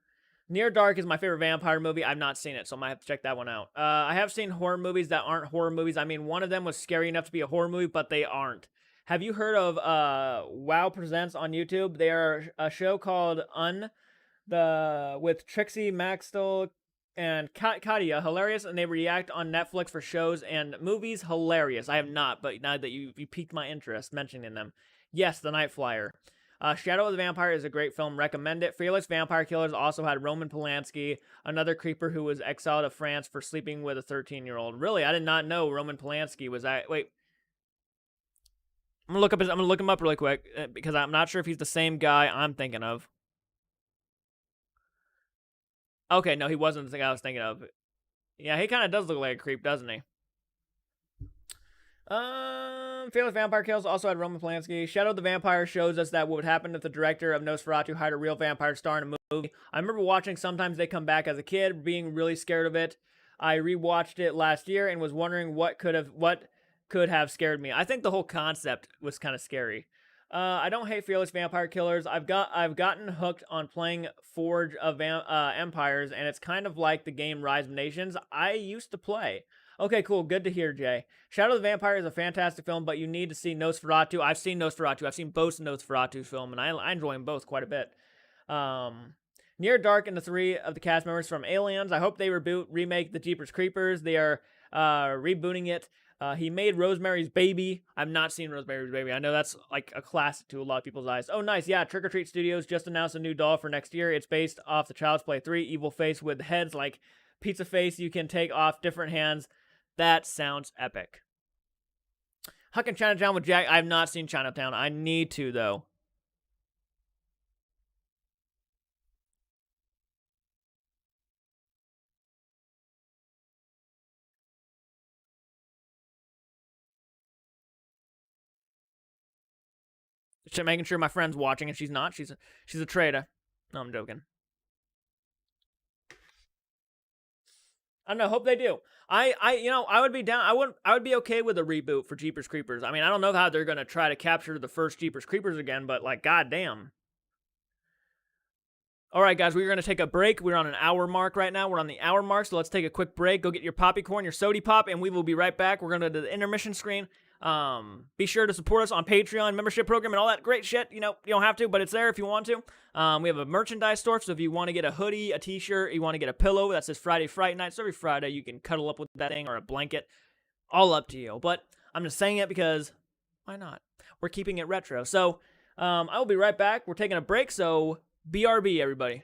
S1: Near Dark is my favorite vampire movie. I've not seen it, so I might have to check that one out. I have seen horror movies that aren't horror movies. I mean, one of them was scary enough to be a horror movie, but they aren't. Have you heard of Wow Presents on YouTube? They are a show called with Trixie Maxwell and Katia, hilarious, and they react on Netflix for shows and movies, hilarious. I have not, but now that you piqued my interest mentioning them. Yes, The Night Flyer. Shadow of the Vampire is a great film. Recommend it. Fearless Vampire Killers also had Roman Polanski, another creeper who was exiled to France for sleeping with a 13-year-old. Really, I did not know Roman Polanski was that. Wait, I'm gonna look him up really quick because I'm not sure if he's the same guy I'm thinking of. Okay, no, he wasn't the thing I was thinking of. Yeah, he kind of does look like a creep, doesn't he? Fearless Vampire Kills also had Roman Polanski. Shadow of the Vampire shows us that what would happen if the director of Nosferatu hired a real vampire star in a movie. I remember watching Sometimes They Come Back as a kid, being really scared of it. I rewatched it last year and was wondering what could have scared me. I think the whole concept was kind of scary. I don't hate Fearless Vampire Killers. I've gotten hooked on playing Forge of Empires, and it's kind of like the game Rise of Nations I used to play. Okay, cool. Good to hear, Jay. Shadow of the Vampire is a fantastic film, but you need to see Nosferatu. I've seen Nosferatu. I've seen both Nosferatu film, and I enjoy them both quite a bit. Near Dark and the three of the cast members from Aliens. I hope they remake the Jeepers Creepers. They are rebooting it. He made Rosemary's Baby. I've not seen Rosemary's Baby. I know that's like a classic to a lot of people's eyes. Oh, nice. Yeah, Trick or Treat Studios just announced a new doll for next year. It's based off the Child's Play 3 evil face with heads like Pizza Face. You can take off different hands. That sounds epic. Huck and Chinatown with Jack. I have not seen Chinatown. I need to, though. Just making sure my friend's watching, and she's not. She's a traitor. No, I'm joking. I don't know. Hope they do. I would be down. I would be okay with a reboot for Jeepers Creepers. I mean, I don't know how they're gonna try to capture the first Jeepers Creepers again, but like, goddamn. All right, guys, we're going to take a break. We're on an hour mark right now. We're on the hour mark, so let's take a quick break. Go get your poppy corn, your sody pop, and we will be right back. We're going to do the intermission screen. Be sure to support us on Patreon, membership program, and all that great shit. You know, you don't have to, but it's there if you want to. We have a merchandise store, so if you want to get a hoodie, a t-shirt, you want to get a pillow that says Fright Night, so every Friday you can cuddle up with that thing or a blanket. All up to you. But I'm just saying it because why not? We're keeping it retro. So I will be right back. We're taking a break, so BRB, everybody.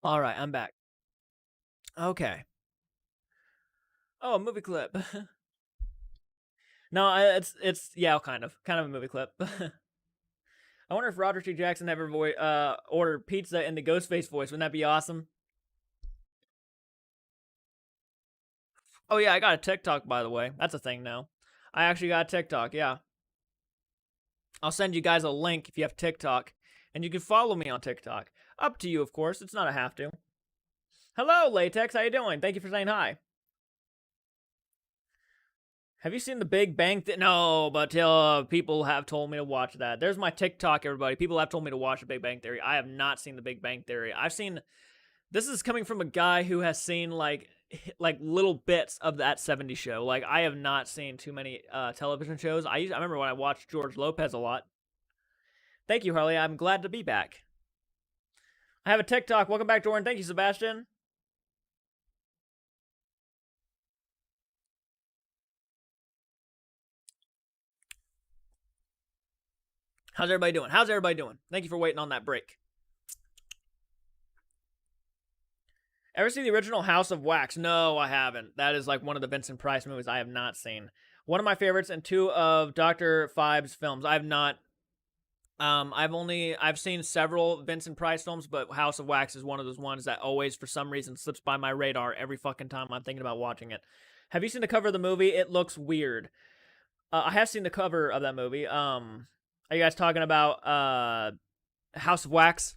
S1: All right, I'm back. Okay. Oh, a movie clip. No, it's yeah, kind of a movie clip. I wonder if Roger T. Jackson ever ordered pizza in the Ghostface voice. Wouldn't that be awesome? Oh yeah, I got a TikTok, by the way. That's a thing now. I actually got a TikTok. Yeah, I'll send you guys a link if you have TikTok, and you can follow me on TikTok. Up to you, of course. It's not a have to. Hello, Latex. How you doing? Thank you for saying hi. Have you seen The Big Bang Theory? No, but people have told me to watch that. There's my TikTok, everybody. People have told me to watch The Big Bang Theory. I have not seen The Big Bang Theory. I've seen... This is coming from a guy who has seen, like little bits of that 70s show. Like, I have not seen too many television shows. I remember when I watched George Lopez a lot. Thank you, Harley. I'm glad to be back. I have a TikTok. Welcome back, Doran. Thank you, Sebastian. How's everybody doing? How's everybody doing? Thank you for waiting on that break. Ever seen the original House of Wax? No, I haven't. That is like one of the Vincent Price movies I have not seen. One of my favorites and two of Dr. Phibbs' films. I have not. I've seen several Vincent Price films, but House of Wax is one of those ones that always, for some reason, slips by my radar every fucking time I'm thinking about watching it. Have you seen the cover of the movie? It looks weird. I have seen the cover of that movie. Are you guys talking about House of Wax?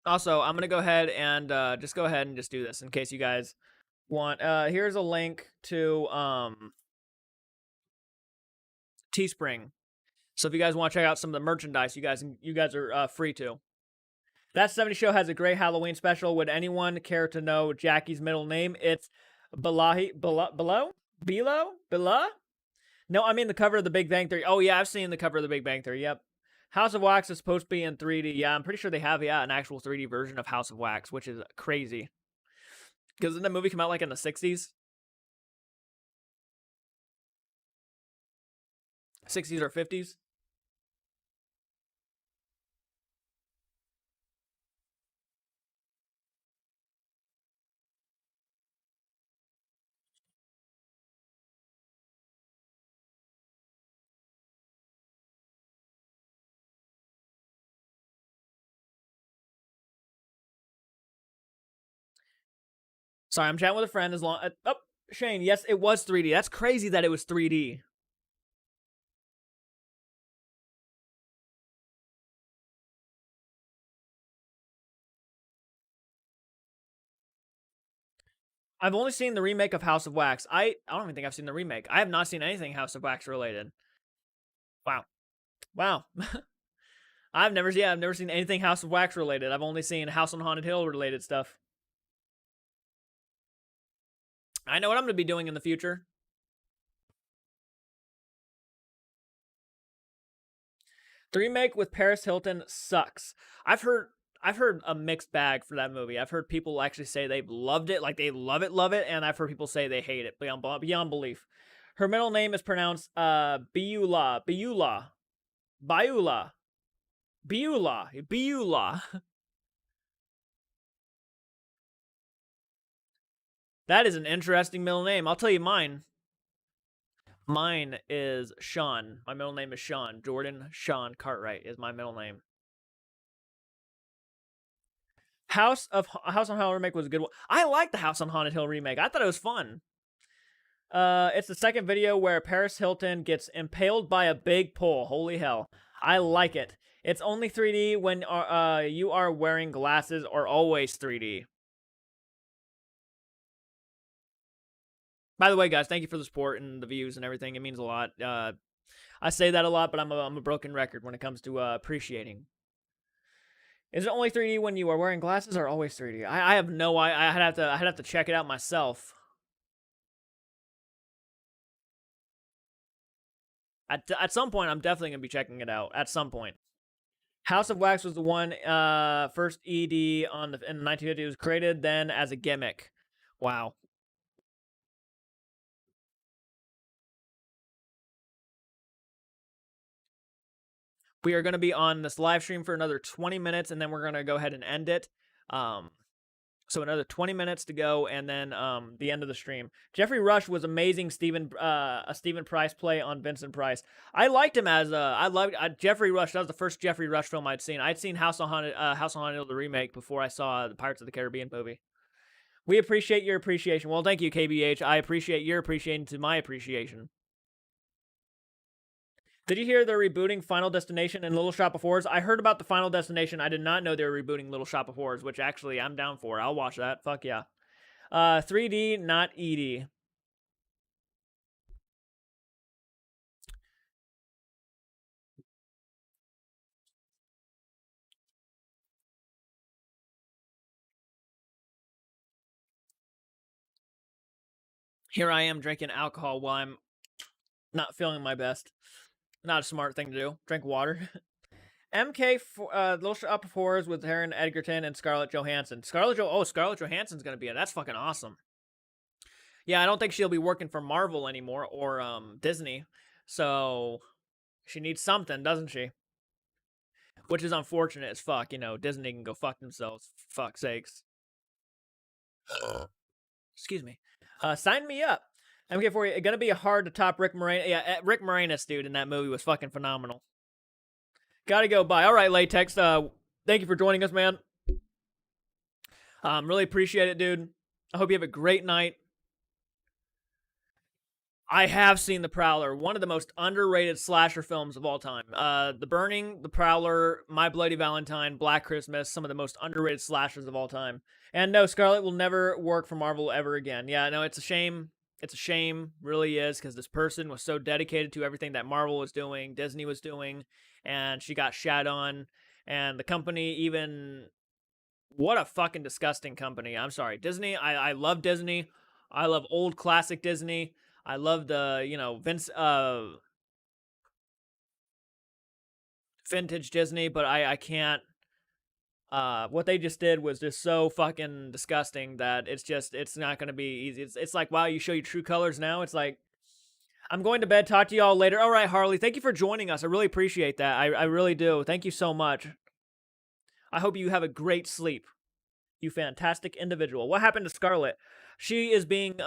S1: Also, I'm gonna go ahead and just do this in case you guys want. Here's a link to Teespring. So if you guys want to check out some of the merchandise, you guys are free to. That 70 Show has a great Halloween special. Would anyone care to know Jackie's middle name? It's Below? No, I mean the cover of The Big Bang Theory. Oh yeah, I've seen the cover of The Big Bang Theory. Yep. House of Wax is supposed to be in 3D. Yeah, I'm pretty sure they have an actual 3D version of House of Wax, which is crazy. Because didn't that movie come out like in the 60s? 60s or 50s? Sorry, I'm chatting with a friend as long... oh, Shane, yes, it was 3D. That's crazy that it was 3D. I've only seen the remake of House of Wax. I don't even think I've seen the remake. I have not seen anything House of Wax related. Wow. I've never seen anything House of Wax related. I've only seen House on Haunted Hill related stuff. I know what I'm going to be doing in the future. The remake with Paris Hilton sucks. I've heard a mixed bag for that movie. I've heard people actually say they've loved it, like they love it, and I've heard people say they hate it beyond belief. Her middle name is pronounced Biula. That is an interesting middle name. I'll tell you mine. Mine is Sean. My middle name is Sean. Jordan Sean Cartwright is my middle name. House on Haunted Hill remake was a good one. I like the House on Haunted Hill remake. I thought it was fun. It's the second video where Paris Hilton gets impaled by a big pole. Holy hell. I like it. It's only 3D when you are wearing glasses, or always 3D. By the way, guys, thank you for the support and the views and everything. It means a lot. I say that a lot, but I'm a broken record when it comes to appreciating. Is it only 3D when you are wearing glasses, or always 3D? I have no. I'd have to check it out myself. At some point, I'm definitely gonna be checking it out. At some point. House of Wax was the one first ED in the 1950s. It was created then as a gimmick. Wow. We are going to be on this live stream for another 20 minutes, and then we're going to go ahead and end it. So another 20 minutes to go, and then the end of the stream. Jeffrey Rush was amazing. A Stephen Price play on Vincent Price. I liked him as I loved Jeffrey Rush. That was the first Jeffrey Rush film I'd seen. I'd seen House on Haunted, the remake, before I saw the Pirates of the Caribbean movie. We appreciate your appreciation. Well, thank you, KBH. I appreciate your appreciation to my appreciation. Did you hear they're rebooting Final Destination and Little Shop of Horrors? I heard about the Final Destination. I did not know they were rebooting Little Shop of Horrors, which actually I'm down for. I'll watch that. Fuck yeah. 3D, not ED. Here I am drinking alcohol while I'm not feeling my best. Not a smart thing to do. Drink water. MK, Little Shop of Horrors with Taron Egerton and Scarlett Johansson. Scarlett Johansson's gonna be in. That's fucking awesome. Yeah, I don't think she'll be working for Marvel anymore or Disney. So she needs something, doesn't she? Which is unfortunate as fuck. You know, Disney can go fuck themselves. For fuck's sakes. Excuse me. Sign me up. MK4, gonna be hard to top Rick Moranis. Yeah, Rick Moranis, dude, in that movie was fucking phenomenal. Gotta go. Bye. All right, Latex. Thank you for joining us, man. Really appreciate it, dude. I hope you have a great night. I have seen The Prowler, one of the most underrated slasher films of all time. The Burning, The Prowler, My Bloody Valentine, Black Christmas, some of the most underrated slashers of all time. And no, Scarlett will never work for Marvel ever again. Yeah, no, it's a shame. It's a shame, really is, because this person was so dedicated to everything that Marvel was doing, Disney was doing, and she got shat on. And the company even... What a fucking disgusting company. I'm sorry. Disney, I love Disney. I love old classic Disney. I love the, vintage Disney, but I can't. What they just did was just so fucking disgusting that it's not going to be easy. It's like, wow, you show your true colors now. It's like, I'm going to bed. Talk to y'all later. All right, Harley, thank you for joining us. I really appreciate that. I really do. Thank you so much. I hope you have a great sleep. You fantastic individual. What happened to Scarlett? She is being,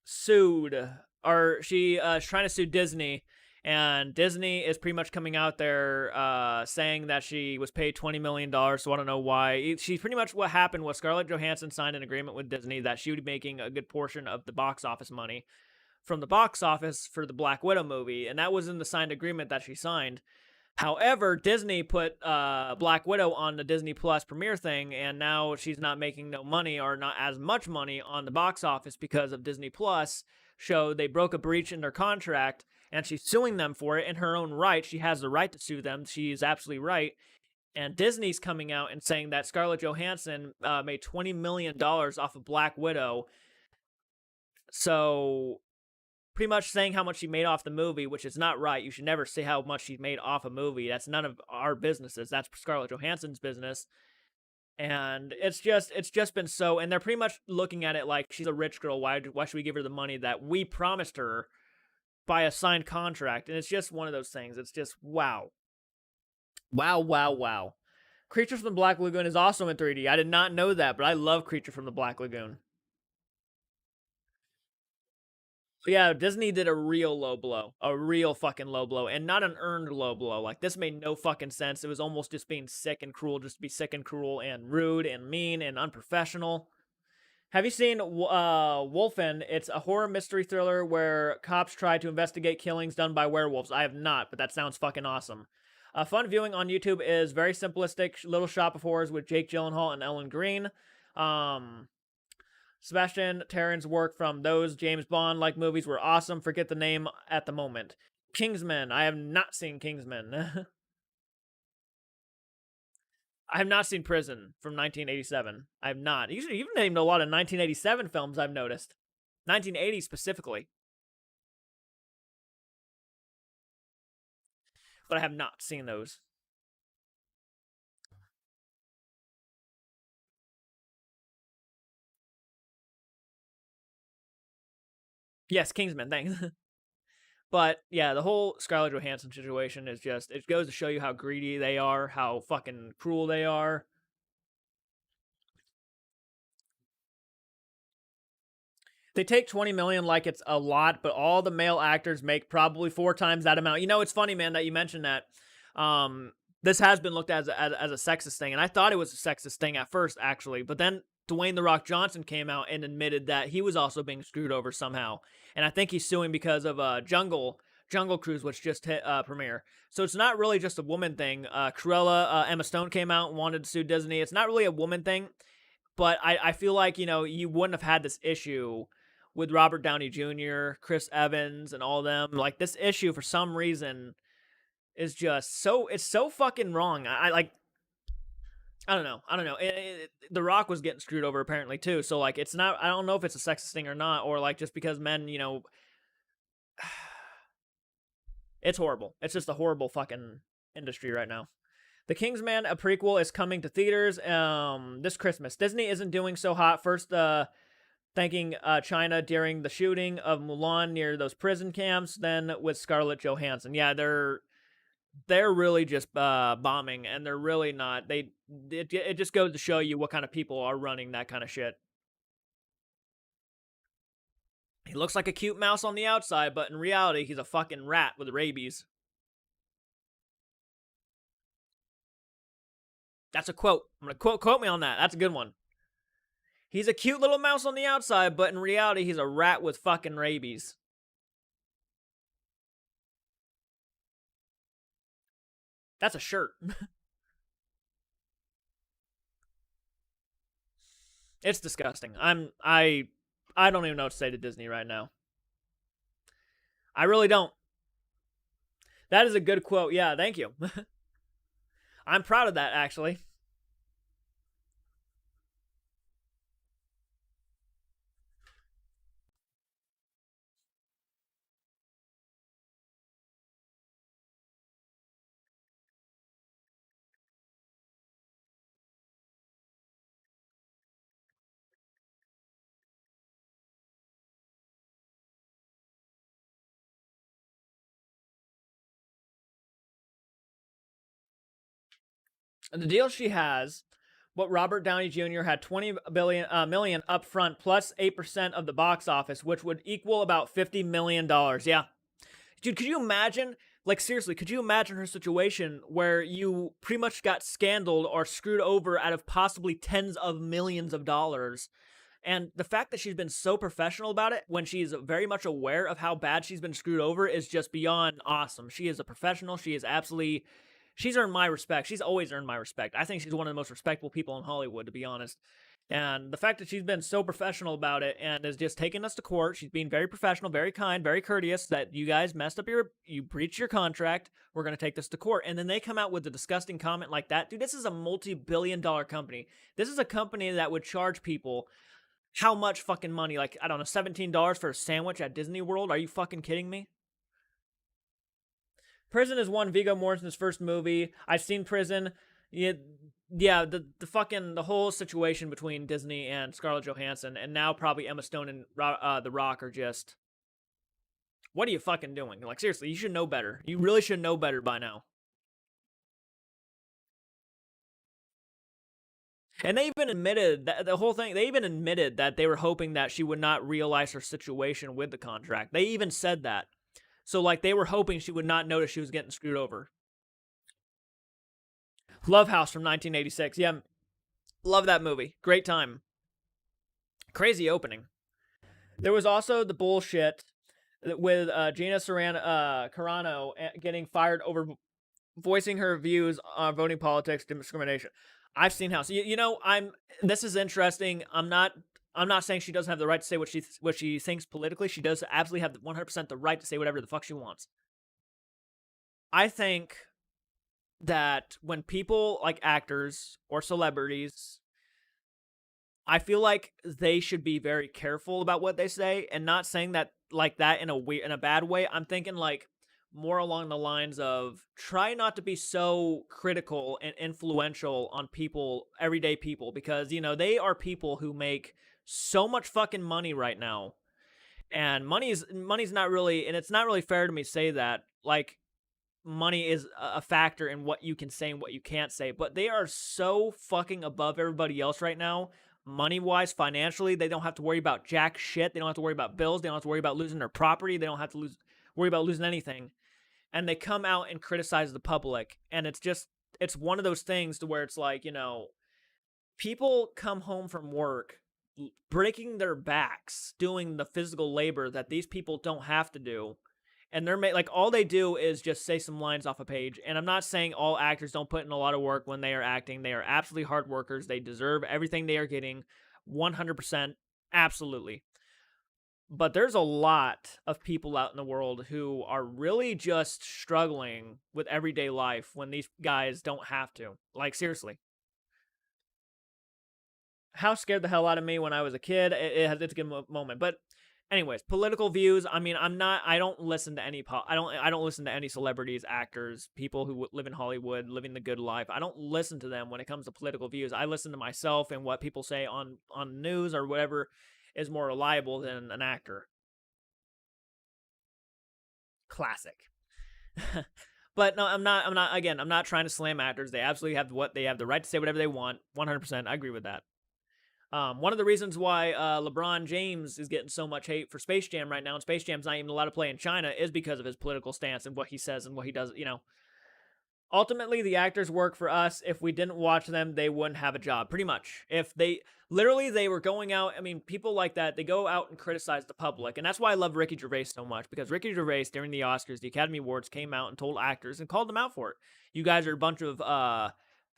S1: sued, or she is trying to sue Disney, and Disney is pretty much coming out there saying that she was paid $20 million, so I don't know why. She pretty much, what happened was Scarlett Johansson signed an agreement with Disney that she would be making a good portion of the box office money from the box office for the Black Widow movie, and that was in the signed agreement that she signed. However, Disney put Black Widow on the Disney Plus premiere thing, and now she's not making no money, or not as much money, on the box office because of Disney Plus. So they broke a breach in their contract, and she's suing them for it in her own right. She has the right to sue them. She is absolutely right. And Disney's coming out and saying that Scarlett Johansson made $20 million off of Black Widow. So pretty much saying how much she made off the movie, which is not right. You should never say how much she made off a movie. That's none of our businesses. That's Scarlett Johansson's business. And it's just been so, and they're pretty much looking at it like she's a rich girl. Why should we give her the money that we promised her by a signed contract? And it's just one of those things. It's just wow. Wow. Creature from the Black Lagoon is also in 3D. I did not know that, but I love Creature from the Black Lagoon. Yeah, Disney did a real low blow. A real fucking low blow. And not an earned low blow. Like, this made no fucking sense. It was almost just being sick and cruel, just to be sick and cruel and rude and mean and unprofessional. Have you seen Wolfen? It's a horror mystery thriller where cops try to investigate killings done by werewolves. I have not, but that sounds fucking awesome. Fun viewing on YouTube is very simplistic. Little Shop of Horrors with Jake Gyllenhaal and Ellen Green. Sebastian Terran's work from those James Bond-like movies were awesome. Forget the name at the moment. Kingsman. I have not seen Kingsman. I have not seen Prison from 1987. I have not. You've named a lot of 1987 films, I've noticed. 1980 specifically. But I have not seen those. Yes, Kingsman, thanks. But yeah, the whole Scarlett Johansson situation is just, it goes to show you how greedy they are, how fucking cruel they are. They take 20 million like it's a lot, but all the male actors make probably 4 times that amount. You know, it's funny, man, that you mentioned that. This has been looked at as a sexist thing, and I thought it was a sexist thing at first, actually. But then Dwayne The Rock Johnson came out and admitted that he was also being screwed over somehow, and I think he's suing because of Jungle Cruise, which just hit premiere. So it's not really just a woman thing. Cruella, Emma Stone came out and wanted to sue Disney. It's not really a woman thing, but I feel like, you know, you wouldn't have had this issue with Robert Downey Jr., Chris Evans, and all them. Like, this issue for some reason is just it's so fucking wrong. I don't know. The Rock was getting screwed over apparently too. So like, it's not. I don't know if it's a sexist thing or not, or like just because men, you know, it's horrible. It's just a horrible fucking industry right now. The Kingsman, a prequel, is coming to theaters this Christmas. Disney isn't doing so hot. First, thanking China during the shooting of Mulan near those prison camps. Then with Scarlett Johansson, yeah, they're really just bombing, and they're really not. It just goes to show you what kind of people are running that kind of shit. He looks like a cute mouse on the outside, but in reality, he's a fucking rat with rabies. That's a quote. I'm gonna quote me on that. That's a good one. He's a cute little mouse on the outside, but in reality, he's a rat with fucking rabies. That's a shirt. It's disgusting. I don't even know what to say to Disney right now. I really don't. That is a good quote. Yeah, thank you. I'm proud of that, actually. And the deal she has, what Robert Downey Jr. had 20 million upfront plus 8% of the box office, which would equal about $50 million. Yeah. Dude, could you imagine? Like, seriously, could you imagine her situation where you pretty much got scandaled or screwed over out of possibly tens of millions of dollars? And the fact that she's been so professional about it when she's very much aware of how bad she's been screwed over is just beyond awesome. She is a professional. She is absolutely. She's earned my respect. She's always earned my respect. I think she's one of the most respectable people in Hollywood, to be honest. And the fact that she's been so professional about it and is just taking us to court, she's being very professional, very kind, very courteous, that you guys messed up you breached your contract, we're going to take this to court. And then they come out with a disgusting comment like that. Dude, this is a multi-billion-dollar company. This is a company that would charge people how much fucking money? Like, I don't know, $17 for a sandwich at Disney World? Are you fucking kidding me? Prison is one Viggo Mortensen's first movie. I've seen Prison. Yeah, the fucking the whole situation between Disney and Scarlett Johansson, and now probably Emma Stone and The Rock are just. What are you fucking doing? Like, seriously, you should know better. You really should know better by now. And they even admitted that the whole thing. They even admitted that they were hoping that she would not realize her situation with the contract. They even said that. So, like, they were hoping she would not notice she was getting screwed over. Love House from 1986. Yeah, love that movie. Great time. Crazy opening. There was also the bullshit with Gina Carano getting fired over voicing her views on voting politics discrimination. I've seen House. You know, this is interesting. I'm not saying she doesn't have the right to say what she thinks politically. She does absolutely have 100% the right to say whatever the fuck she wants. I think that when people like actors or celebrities, I feel like they should be very careful about what they say, and not saying that like that in a bad way. I'm thinking like more along the lines of try not to be so critical and influential on people, everyday people, because they are people who make so much fucking money right now. And money's not really, and it's not really fair to me to say that like money is a factor in what you can say and what you can't say, but they are so fucking above everybody else right now, money wise, financially. They don't have to worry about jack shit. They don't have to worry about bills. They don't have to worry about losing their property. They don't have to worry about losing anything. And they come out and criticize the public. And it's one of those things to where it's like, people come home from work breaking their backs doing the physical labor that these people don't have to do, and they're like all they do is just say some lines off a page. And I'm not saying all actors don't put in a lot of work when they are acting. They are absolutely hard workers. They deserve everything they are getting, 100%, absolutely. But there's a lot of people out in the world who are really just struggling with everyday life when these guys don't have to. Like, seriously. House scared the hell out of me when I was a kid. It's a good moment. But anyways, political views. I mean, I don't listen to any I don't listen to any celebrities, actors, people who live in Hollywood, living the good life. I don't listen to them when it comes to political views. I listen to myself and what people say on news or whatever is more reliable than an actor. Classic. But no, I'm not trying to slam actors. They absolutely have the right to say whatever they want. 100%. I agree with that. One of the reasons why LeBron James is getting so much hate for Space Jam right now, and Space Jam's not even allowed to play in China, is because of his political stance and what he says and what he does. Ultimately, the actors work for us. If we didn't watch them, they wouldn't have a job, pretty much. If they were going out, I mean, people like that, they go out and criticize the public. And that's why I love Ricky Gervais so much, because Ricky Gervais, during the Oscars, the Academy Awards, came out and told actors and called them out for it. You guys are a bunch of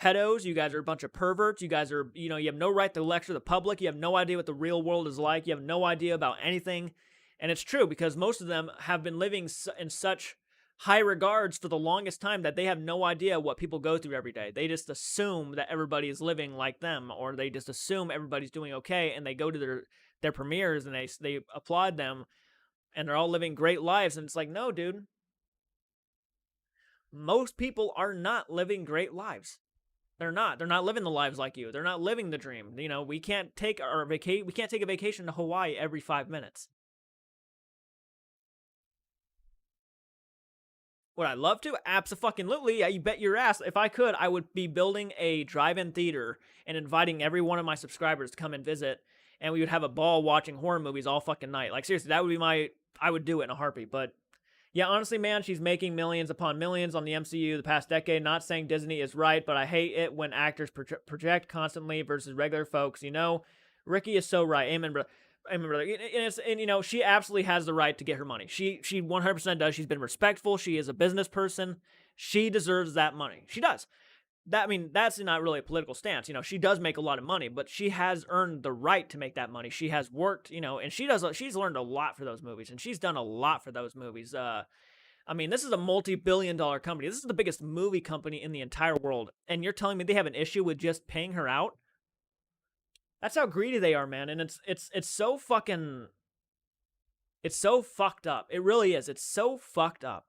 S1: pedos. You guys are a bunch of perverts. You guys are, you have no right to lecture the public. You have no idea what the real world is like. You have no idea about anything. And it's true, because most of them have been living in such high regards for the longest time that they have no idea what people go through every day. They just assume that everybody is living like them, or they just assume everybody's doing okay, and they go to their premieres and they applaud them, and they're all living great lives. And it's like, no, dude. Most people are not living great lives. They're not. They're not living the lives like you. They're not living the dream. We can't take we can't take a vacation to Hawaii every 5 minutes. Would I love to? Abso-fucking-lutely. Yeah, you bet your ass. If I could, I would be building a drive-in theater and inviting every one of my subscribers to come and visit, and we would have a ball watching horror movies all fucking night. Like, seriously, that would be I would do it in a heartbeat. But yeah, honestly, man, she's making millions upon millions on the MCU the past decade. Not saying Disney is right, but I hate it when actors project constantly versus regular folks. Ricky is so right. Amen, brother. And she absolutely has the right to get her money. She 100% does. She's been respectful. She is a business person. She deserves that money. She does. That's not really a political stance. She does make a lot of money, but she has earned the right to make that money. She has worked, and she's learned a lot for those movies, and she's done a lot for those movies. This is a multi-billion-dollar company. This is the biggest movie company in the entire world, and you're telling me they have an issue with just paying her out? That's how greedy they are, man. And it's so fucking, it's so fucked up. It really is. It's so fucked up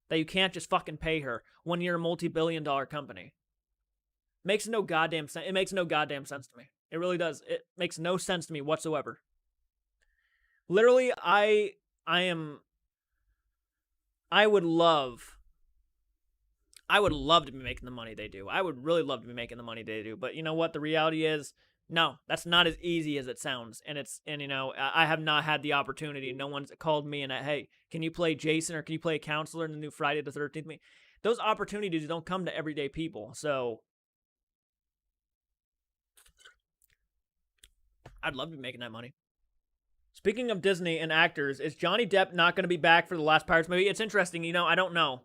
S1: that you can't just fucking pay her when you're a multi-billion-dollar company. Makes no goddamn sense. It makes no goddamn sense to me. It really does. It makes no sense to me whatsoever. Literally, I would love to be making the money they do. I would really love to be making the money they do. But you know what? The reality is, no, that's not as easy as it sounds. And I have not had the opportunity. No one's called me and, hey, can you play Jason or can you play a counselor in the new Friday the 13th? Those opportunities don't come to everyday people. So I'd love to be making that money. Speaking of Disney and actors, is Johnny Depp not going to be back for the last Pirates movie? It's interesting. I don't know.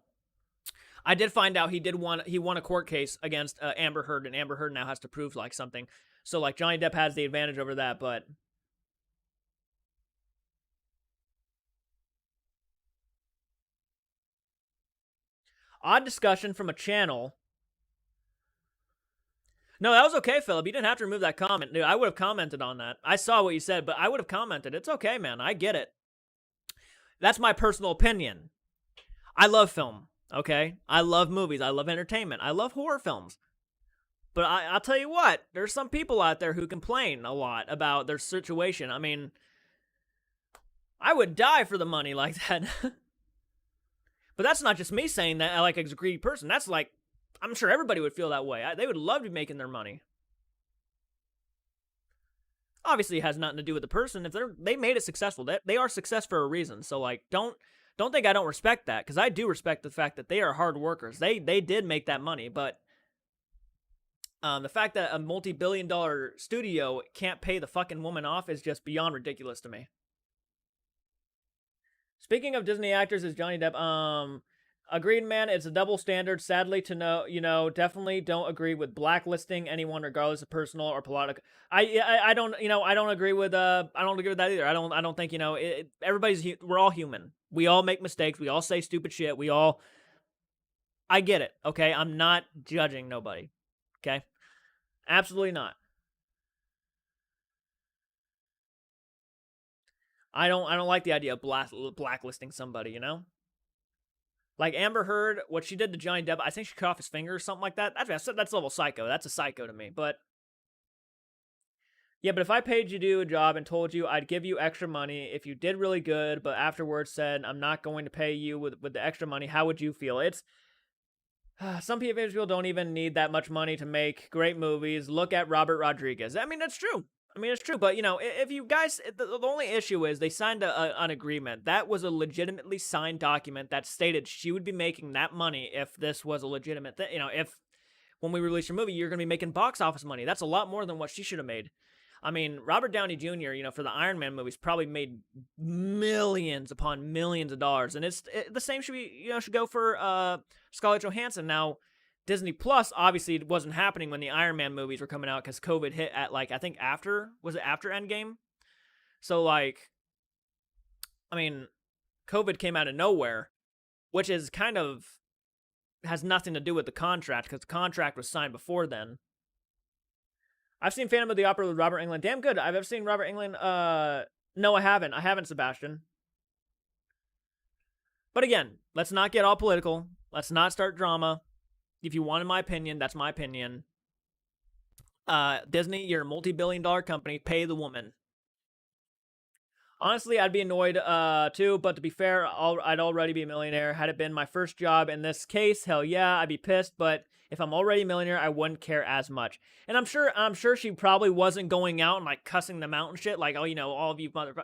S1: I did find out he won a court case against Amber Heard, and Amber Heard now has to prove something. So Johnny Depp has the advantage over that, but Odd discussion from a channel. No, that was okay, Philip. You didn't have to remove that comment. Dude, I would have commented on that. I saw what you said, but I would have commented. It's okay, man. I get it. That's my personal opinion. I love film, okay? I love movies. I love entertainment. I love horror films. But I'll tell you what, there's some people out there who complain a lot about their situation. I mean, I would die for the money like that. But that's not just me saying that like as a greedy person. That's like, I'm sure everybody would feel that way. They would love to be making their money. Obviously, it has nothing to do with the person. If they made it successful, they are success for a reason. So like, don't think I don't respect that, because I do respect the fact that they are hard workers. They did make that money, but the fact that a multi-billion-dollar studio can't pay the fucking woman off is just beyond ridiculous to me. Speaking of Disney actors, is Johnny Depp. Agreed, man. It's a double standard. Sadly to know, definitely don't agree with blacklisting anyone regardless of personal or political. I don't, I don't agree with I don't agree with that either. I don't think, we're all human. We all make mistakes. We all say stupid shit. I get it. Okay, I'm not judging nobody. Okay, absolutely not. I don't like the idea of blacklisting somebody, Like Amber Heard, what she did to Johnny Depp, I think she cut off his finger or something like that. That's level psycho. That's a psycho to me. But yeah, but if I paid you to do a job and told you I'd give you extra money if you did really good, but afterwards said I'm not going to pay you with the extra money, how would you feel? It's some people don't even need that much money to make great movies. Look at Robert Rodriguez. I mean, that's true. It's true, but if you guys, the only issue is they signed an agreement. That was a legitimately signed document that stated she would be making that money if this was a legitimate thing. If when we release your movie, you're going to be making box office money. That's a lot more than what she should have made. I mean, Robert Downey Jr., for the Iron Man movies, probably made millions upon millions of dollars, and the same should go for Scarlett Johansson. Now, Disney Plus obviously wasn't happening when the Iron Man movies were coming out because COVID hit at I think after Endgame? So COVID came out of nowhere, which is kind of has nothing to do with the contract because the contract was signed before then. I've seen Phantom of the Opera with Robert Englund. Damn good. I've ever seen Robert Englund. No, I haven't. I haven't, Sebastian. But again, let's not get all political. Let's not start drama. If you wanted my opinion, that's my opinion. Disney, you're a multi-billion-dollar company. Pay the woman. Honestly, I'd be annoyed too, but to be fair, I'd already be a millionaire. Had it been my first job in this case, hell yeah, I'd be pissed, but if I'm already a millionaire, I wouldn't care as much. And I'm sure she probably wasn't going out and cussing them out and shit, like, oh, all of you motherfuckers.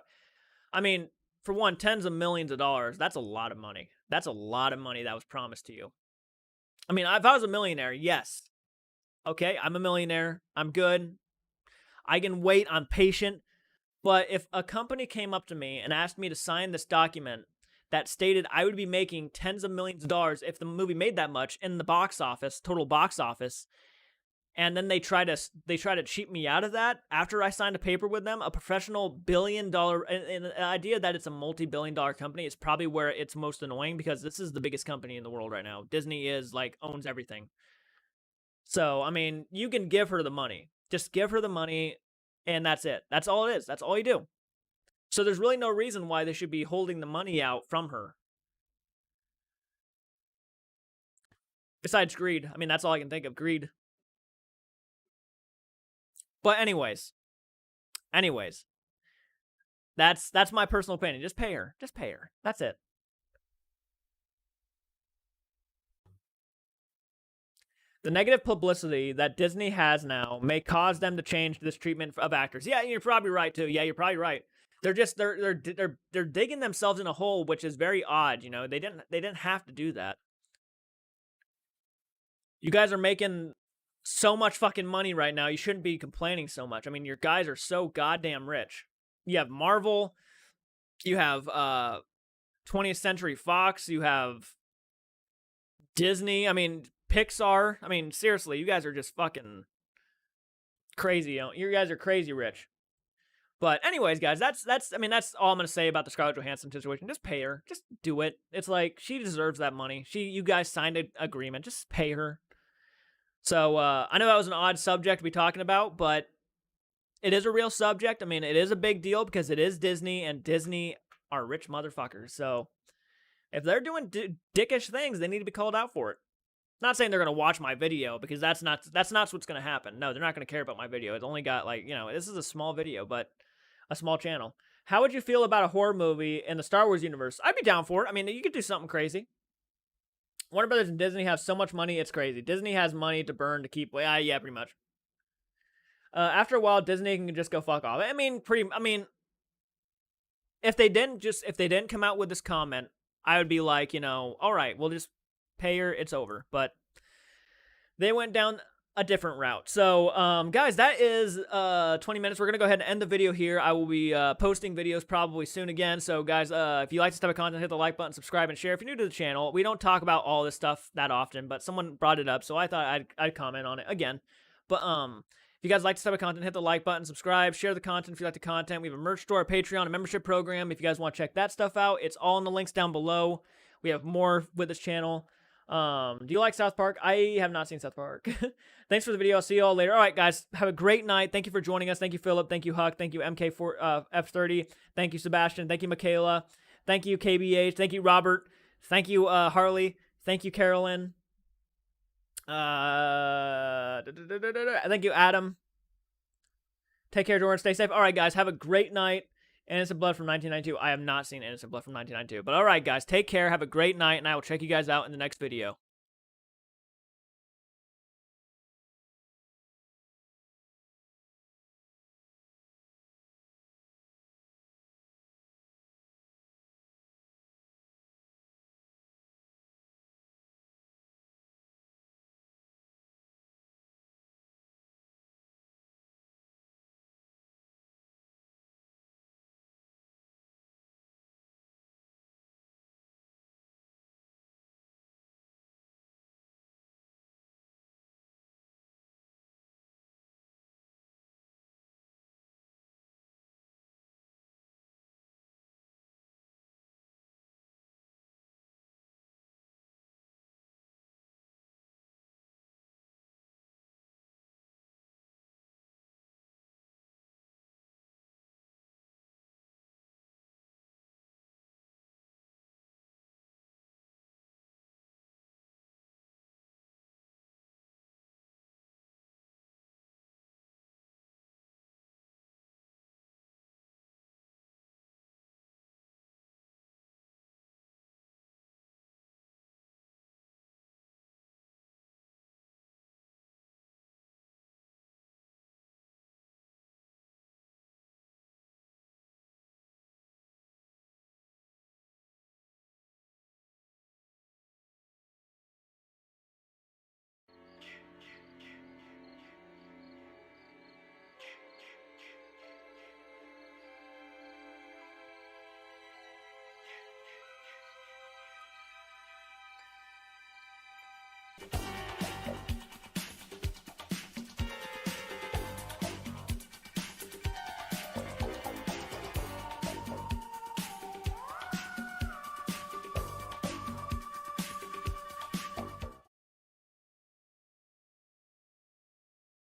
S1: I mean, for one, tens of millions of dollars, that's a lot of money. That's a lot of money that was promised to you. I mean, if I was a millionaire, yes. Okay, I'm a millionaire. I'm good. I can wait. I'm patient. But if a company came up to me and asked me to sign this document that stated I would be making tens of millions of dollars if the movie made that much in the box office, total box office, and then they try to cheat me out of that after I signed a paper with them, a professional billion-dollar, and the idea that it's a multi-billion-dollar company is probably where it's most annoying because this is the biggest company in the world right now. Disney owns everything. So, I mean, you can give her the money. Just give her the money, and that's it. That's all it is. That's all you do. So there's really no reason why they should be holding the money out from her. Besides greed. I mean, that's all I can think of. Greed. But anyways. That's my personal opinion. Just pay her. Just pay her. That's it. The negative publicity that Disney has now may cause them to change this treatment of actors. Yeah, you're probably right too. Yeah, you're probably right. They're just they're digging themselves in a hole, which is very odd. They didn't have to do that. You guys are making so much fucking money right now. You shouldn't be complaining so much. I mean, your guys are so goddamn rich. You have Marvel. You have 20th Century Fox. You have Disney. I mean, Pixar. I mean, seriously, you guys are just fucking crazy. You guys are crazy rich. But anyways, guys, that's I mean, that's all I'm gonna say about the Scarlett Johansson situation. Just pay her. Just do it. It's like she deserves that money. You guys signed an agreement. Just pay her. So I know that was an odd subject to be talking about, but it is a real subject. I mean, it is a big deal because it is Disney, and Disney are rich motherfuckers. So if they're doing dickish things, they need to be called out for it. Not saying they're gonna watch my video, because that's not what's gonna happen. No, they're not gonna care about my video. It's only got, like, this is a small video, but a small channel. How would you feel about a horror movie in the Star Wars universe? I'd be down for it. I mean, you could do something crazy. Warner Brothers and Disney have so much money, it's crazy. Disney has money to burn to keep. Yeah, pretty much. After a while, Disney can just go fuck off. I mean, if they didn't come out with this comment, I would be like, all right, we'll just pay her. It's over. But they went down a different route. So, guys, that is 20 minutes. We're going to go ahead and end the video here. I will be posting videos probably soon again. So, guys, if you like this type of content, hit the like button, subscribe, and share. If you're new to the channel, we don't talk about all this stuff that often, but someone brought it up, so I thought I'd comment on it again. But if you guys like this type of content, hit the like button, subscribe, share the content if you like the content. We have a merch store, a Patreon, a membership program. If you guys want to check that stuff out, it's all in the links down below. We have more with this channel. Do you like South Park? I have not seen South Park. Thanks for the video. I'll see you all later. All right, guys, have a great night. Thank you for joining us. Thank you, Philip. Thank you, Huck. Thank you, MK4F30. Thank you, Sebastian. Thank you, Michaela. Thank you, KBH. Thank you, Robert. Thank you, Harley. Thank you, Carolyn. Thank you, Adam. Take care, Jordan. Stay safe. All right, guys, have a great night. Innocent Blood from 1992. I have not seen Innocent Blood from 1992. But all right, guys, take care. Have a great night, and I will check you guys out in the next video.